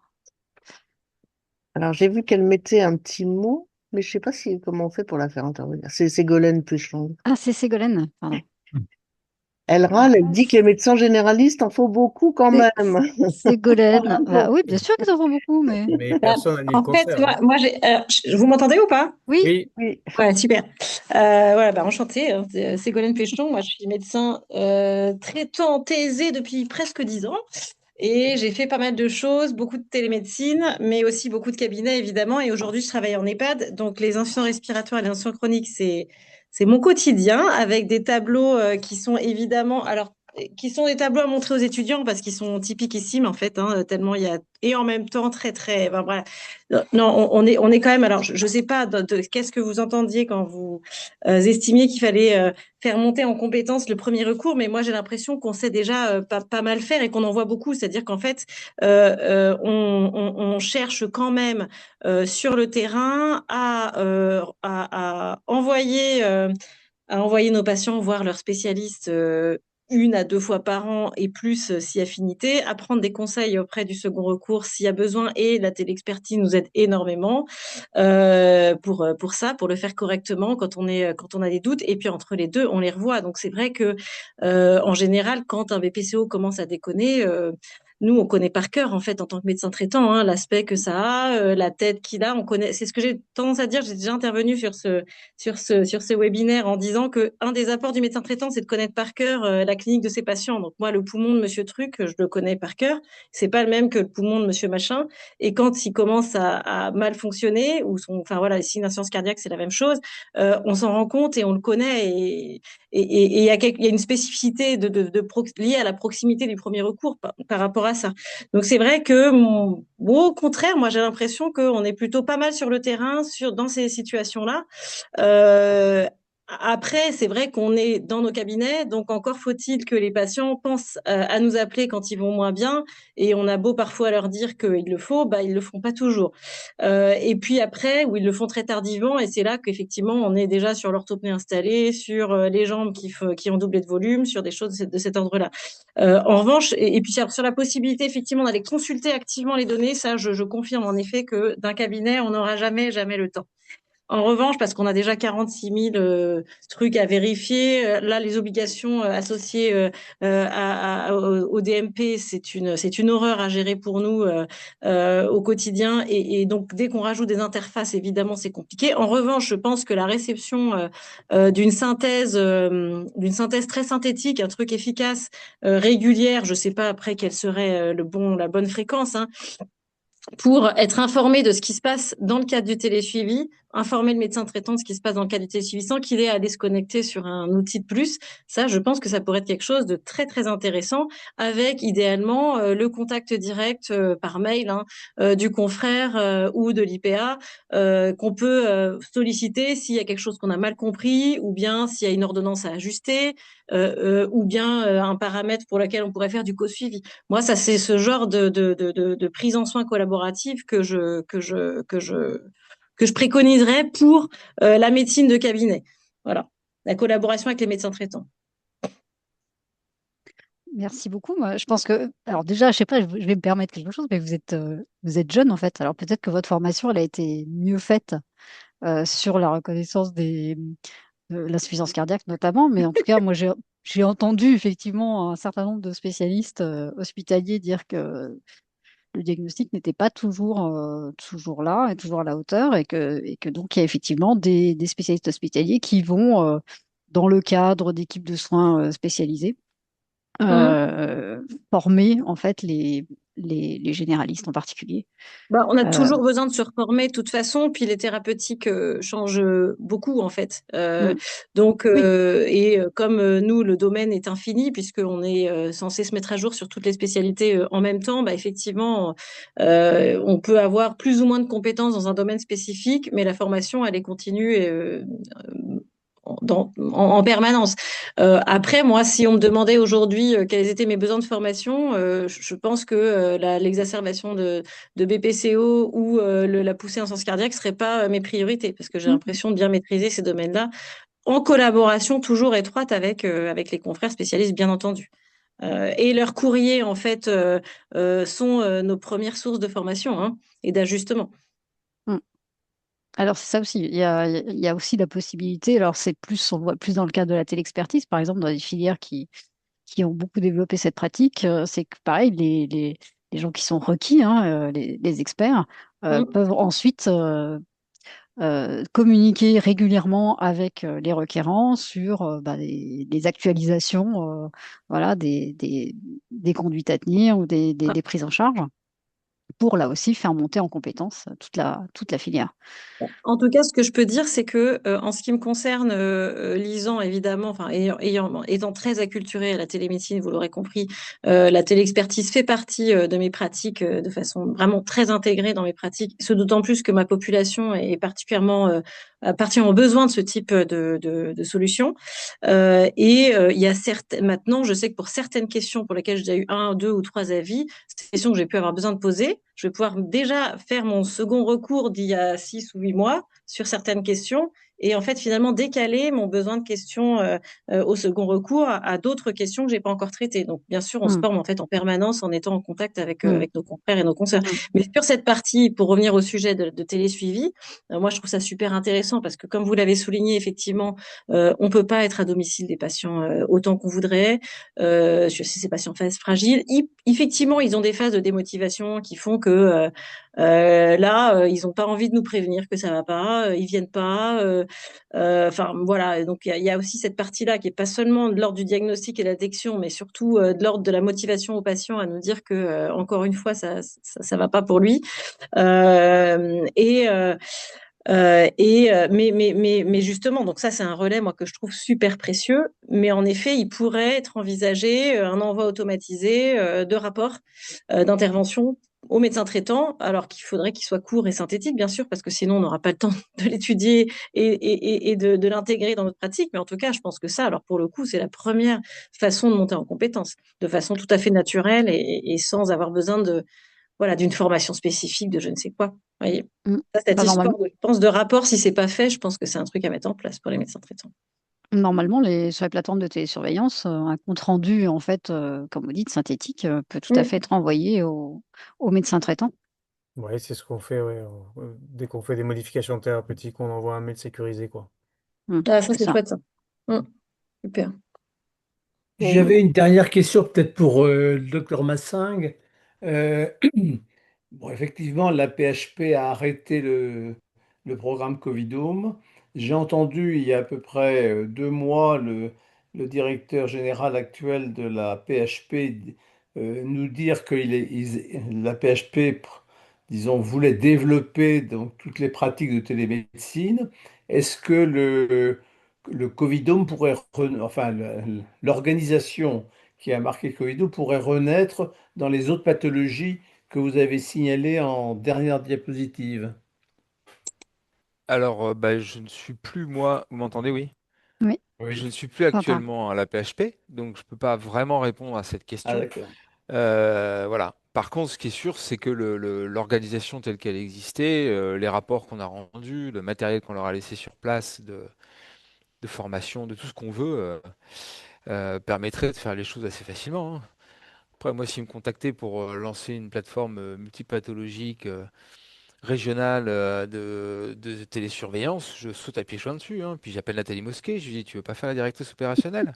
Alors, j'ai vu qu'elle mettait un petit mot, mais je sais pas si comment on fait pour la faire intervenir. C'est Ségolène Pluchon. Ah, c'est Ségolène, pardon. Elle râle, elle Ah, dit que les médecins généralistes en faut beaucoup quand C'est même. Ségolène. Bah oui, bien sûr qu'ils en font beaucoup, mais Mais Euh, personne n'a dit le En fait, contraire, moi, hein. moi vous m'entendez ou pas? oui. Oui, Oui. Ouais, super. Voilà, bah, enchantée, hein. C'est Ségolène Péchon. Moi, je suis médecin traitant TSD depuis presque 10 ans. Et j'ai fait pas mal de choses, beaucoup de télémédecine, mais aussi beaucoup de cabinets, évidemment. Et aujourd'hui, je travaille en EHPAD. Donc, les insuffisants respiratoires et les insuffisants chroniques, c'est mon quotidien avec des tableaux qui sont évidemment, alors qui sont des tableaux à montrer aux étudiants parce qu'ils sont typiquissimes en fait, hein, tellement il y a et en même temps très très. Enfin, voilà. Non, on est quand même. Alors, je sais pas qu'est-ce que vous entendiez quand vous estimiez qu'il fallait faire monter en compétence le premier recours, mais moi j'ai l'impression qu'on sait déjà pas mal faire et qu'on en voit beaucoup. C'est-à-dire qu'en fait, on cherche quand même sur le terrain à envoyer nos patients voir leurs spécialistes 1 à 2 fois par an et plus si affinité, à prendre des conseils auprès du second recours s'il y a besoin et la téléexpertise nous aide énormément pour ça, pour le faire correctement quand on a des doutes et puis entre les deux on les revoit. Donc c'est vrai que en général quand un BPCO commence à déconner, nous, on connaît par cœur, en fait, en tant que médecin traitant, hein, l'aspect que ça a, la tête qu'il a. On connaît. C'est ce que j'ai tendance à dire. J'ai déjà intervenu sur ce webinaire en disant que un des apports du médecin traitant, c'est de connaître par cœur la clinique de ses patients. Donc moi, le poumon de Monsieur Truc, je le connais par cœur. C'est pas le même que le poumon de Monsieur Machin. Et quand il commence à mal fonctionner, enfin voilà, les signes d'insuffisance cardiaque, c'est la même chose. On s'en rend compte et on le connaît. Et il y a une spécificité liée à la proximité du premier recours par rapport à ça. Donc c'est vrai que, au contraire, moi j'ai l'impression qu'on est plutôt pas mal sur le terrain dans ces situations-là. Euh, Après, c'est vrai qu'on est dans nos cabinets, donc encore faut-il que les patients pensent à nous appeler quand ils vont moins bien, et on a beau parfois leur dire qu'il le faut, bah ils le font pas toujours. Et puis après, où ils le font très tardivement, et c'est là qu'effectivement on est déjà sur l'orthopnée installée, sur les jambes qui ont doublé de volume, sur des choses de cet ordre-là. En revanche, et puis sur la possibilité effectivement d'aller consulter activement les données, ça je confirme en effet que d'un cabinet on n'aura jamais le temps. En revanche, parce qu'on a déjà 46 000 trucs à vérifier, là, les obligations associées au DMP, c'est une horreur à gérer pour nous au quotidien. Et donc, dès qu'on rajoute des interfaces, évidemment, c'est compliqué. En revanche, je pense que la réception d'une synthèse très synthétique, un truc efficace, régulière, je sais pas après quelle serait la bonne fréquence, hein, pour être informé de ce qui se passe dans le cadre du télésuivi, informer le médecin traitant de ce qui se passe dans le cadre du télésuivi sans qu'il ait à aller se connecter sur un outil de plus. Ça, je pense que ça pourrait être quelque chose de très, très intéressant avec idéalement le contact direct par mail du confrère ou de l'IPA qu'on peut solliciter s'il y a quelque chose qu'on a mal compris ou bien s'il y a une ordonnance à ajuster ou bien un paramètre pour lequel on pourrait faire du co-suivi. Moi, ça, c'est ce genre de prise en soin collaborative que je préconiserais pour la médecine de cabinet. Voilà, la collaboration avec les médecins traitants. Merci beaucoup. Moi, je pense que, alors déjà, je sais pas, je vais me permettre quelque chose, mais vous êtes jeune en fait. Alors peut-être que votre formation, elle a été mieux faite sur la reconnaissance de l'insuffisance cardiaque notamment, mais en tout cas, moi, j'ai entendu effectivement un certain nombre de spécialistes hospitaliers dire que le diagnostic n'était pas toujours là et toujours à la hauteur et que donc il y a effectivement des spécialistes hospitaliers qui vont, dans le cadre d'équipes de soins spécialisées, Mmh. former en fait les généralistes en particulier. Bah, on a Euh, toujours besoin de se reformer de toute façon, puis les thérapeutiques changent beaucoup en fait. mm, Donc, oui, comme nous, le domaine est infini, puisqu'on est censé se mettre à jour sur toutes les spécialités en même temps, bah, effectivement, on peut avoir plus ou moins de compétences dans un domaine spécifique, mais la formation, elle est continue en permanence. Après, moi, si on me demandait aujourd'hui quels étaient mes besoins de formation, je pense que l'exacerbation de BPCO ou la poussée en sens cardiaque ne seraient pas mes priorités, parce que j'ai mm, l'impression de bien maîtriser ces domaines-là, en collaboration toujours étroite avec les confrères spécialistes, bien entendu. Et leurs courriers, en fait, sont nos premières sources de formation et d'ajustement. mm. Alors c'est ça aussi. Il y a aussi la possibilité. Alors c'est plus, on le voit plus dans le cadre de la télexpertise, par exemple, dans des filières qui ont beaucoup développé cette pratique. C'est que pareil, les gens qui sont requis, hein, les experts, Mm. peuvent ensuite communiquer régulièrement avec les requérants sur bah, des actualisations, voilà, des conduites à tenir ou des prises en charge. pour là aussi faire monter en compétence toute la filière. En tout cas, ce que je peux dire, c'est que en ce qui me concerne, lisant évidemment, enfin étant très acculturée à la télémédecine, vous l'aurez compris, la téléexpertise fait partie de mes pratiques de façon vraiment très intégrée dans mes pratiques. Ce d'autant plus que ma population est particulièrement a particulièrement besoin de ce type de solutions. Il y a maintenant, je sais que pour certaines questions pour lesquelles j'ai déjà eu un, deux ou trois avis, c'est des questions que j'ai pu avoir besoin de poser. Je vais pouvoir déjà faire mon second recours d'il y a 6 ou 8 mois sur certaines questions et en fait finalement décaler mon besoin de questions au second recours à d'autres questions que j'ai pas encore traitées. Donc bien sûr, on se Mm, forme en fait en permanence en étant en contact mm, avec nos confrères et nos consoeurs. mm, Mais sur cette partie, pour revenir au sujet de télésuivi, moi je trouve ça super intéressant parce que comme vous l'avez souligné, effectivement, on peut pas être à domicile des patients autant qu'on voudrait. Sur ces patients en phase fragile, effectivement, ils ont des phases de démotivation qui font que là, ils n'ont pas envie de nous prévenir que ça va pas, ils viennent pas. Enfin voilà, donc il y a aussi cette partie-là qui est pas seulement de l'ordre du diagnostic et de la détection, mais surtout de l'ordre de la motivation au patient à nous dire que encore une fois ça va pas pour lui. Euh, et mais justement, donc ça, c'est un relais, moi, que je trouve super précieux. Mais en effet, il pourrait être envisagé un envoi automatisé de rapports d'intervention au médecin traitant, alors qu'il faudrait qu'il soit court et synthétique, bien sûr, parce que sinon, on n'aura pas le temps de l'étudier et de l'intégrer dans notre pratique. Mais en tout cas, je pense que ça, alors pour le coup, c'est la première façon de monter en compétence, de façon tout à fait naturelle et sans avoir besoin de, voilà, d'une formation spécifique de je ne sais quoi. Vous voyez. mm. Ça, cette Bah, histoire je pense, de rapport, si c'est pas fait, je pense que c'est un truc à mettre en place pour les médecins traitants. normalement, sur les plateformes de télésurveillance, un compte rendu, en fait, comme vous dites, synthétique, peut tout à Mm. fait être envoyé au médecin traitant. Ouais, c'est ce qu'on fait, ouais. Dès qu'on fait des modifications thérapeutiques, on envoie un mail sécurisé, quoi. Mm, Ah, ça, c'est c'est ça. chouette, ça. Mm. Super. Bon. J'avais une dernière question peut-être pour le docteur Massing. Euh, bon, effectivement, la PHP a arrêté le programme Covidome. J'ai entendu il y a à peu près 2 mois le directeur général actuel de la PHP nous dire que la PHP, disons, voulait développer donc, toutes les pratiques de télémédecine. Est-ce que le Covidome pourrait, enfin, l'organisation qui a marqué le Covidome pourrait renaître dans les autres pathologies que vous avez signalées en dernière diapositive? Alors, bah, je ne suis plus, moi, vous m'entendez, oui? Oui, Je Oui. ne suis plus enfin, actuellement à la PHP, donc je ne peux pas vraiment répondre à cette Ah, question. d'accord. Voilà. Par contre, ce qui est sûr, c'est que l'organisation telle qu'elle existait, les rapports qu'on a rendus, le matériel qu'on leur a laissé sur place, de formation, de tout ce qu'on veut, permettrait de faire les choses assez facilement, hein. Après, moi, s'ils me contactaient pour lancer une plateforme multipathologique régionale de télésurveillance, je saute à pieds joints dessus, hein. Puis j'appelle Nathalie Mosquet, je lui dis, tu veux pas faire la directrice opérationnelle?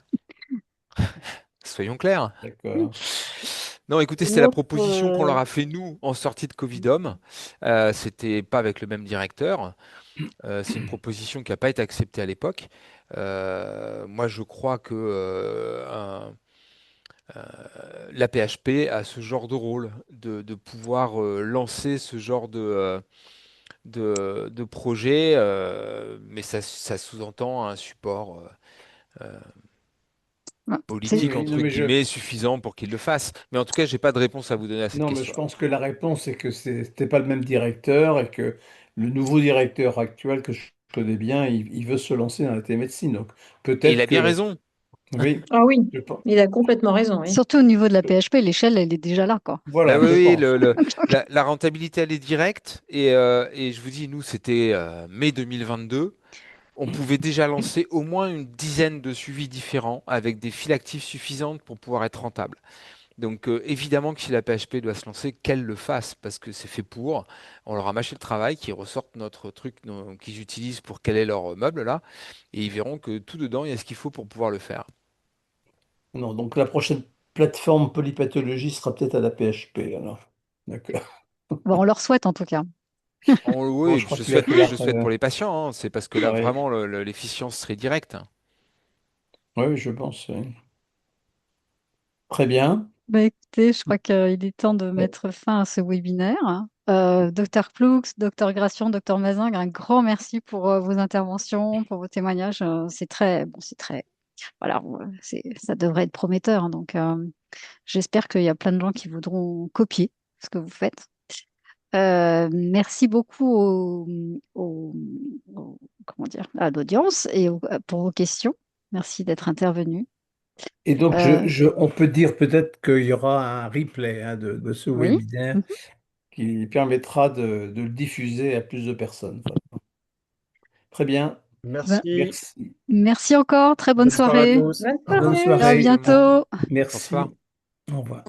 Soyons clairs. D'accord. Non, écoutez, Une c'était la autre, proposition qu'on leur a fait, nous, en sortie de Covidom. C'était pas avec le même directeur. C'est une proposition qui n'a pas été acceptée à l'époque. Moi, je crois que la PHP a ce genre de rôle, de pouvoir lancer ce genre de projet, mais ça sous-entend un support ouais, Oui, politique, oui, non, entre mais guillemets, suffisant pour qu'il le fasse. Mais en tout cas, j'ai pas de réponse à vous donner à cette non, mais je question-là. pense que la réponse est que c'était pas le même directeur et que le nouveau directeur actuel que je connais bien, il veut se lancer dans la télémédecine. Donc Et il peut-être a bien que raison. oui, ah oui, je pense. il a complètement raison, oui. surtout au niveau de la PHP, l'échelle, elle est déjà là, quoi. Bah Voilà, oui, je oui, pense. la rentabilité, elle est directe. Et je vous dis, nous, c'était mai 2022. On pouvait déjà lancer au moins une dizaine de suivis différents avec des files actives suffisantes pour pouvoir être rentable. Donc évidemment que si la PHP doit se lancer, qu'elle le fasse parce que c'est fait pour. On leur a mâché le travail, qu'ils ressortent notre truc qu'ils utilisent pour caler leur meuble là, et ils verront que tout dedans, il y a ce qu'il faut pour pouvoir le faire. Non, donc la prochaine plateforme polypathologie sera peut-être à la PHP, alors. D'accord. Bon, on leur souhaite en tout cas. Bon, Oui, je crois qu'il a fait la... je souhaite pour les patients, hein. C'est parce que là, Oui, vraiment, l'efficience serait directe. oui, je pense. Oui. Très bien. Bah, écoutez, je crois qu'il est temps de mettre fin à ce webinaire. Docteur Ploux, Docteur Gration, Docteur Mazing, un grand merci pour vos interventions, pour vos témoignages. C'est très, bon, c'est très, voilà, ça devrait être prometteur, hein. Donc, j'espère qu'il y a plein de gens qui voudront copier ce que vous faites. Merci beaucoup comment dire, à l'audience et pour vos questions. Merci d'être intervenu. Et donc, Euh, on peut dire peut-être qu'il y aura un replay, hein, de ce oui. webinaire Mhm. qui permettra de le diffuser à plus de personnes. Voilà. Très bien, Ben, Merci. merci. merci encore. Très bonne Bonne soirée à soirée. tous. Bonne Au revoir. Bonne soirée. À Merci soirée. tout le monde. bientôt. Bonsoir. Merci. Au revoir.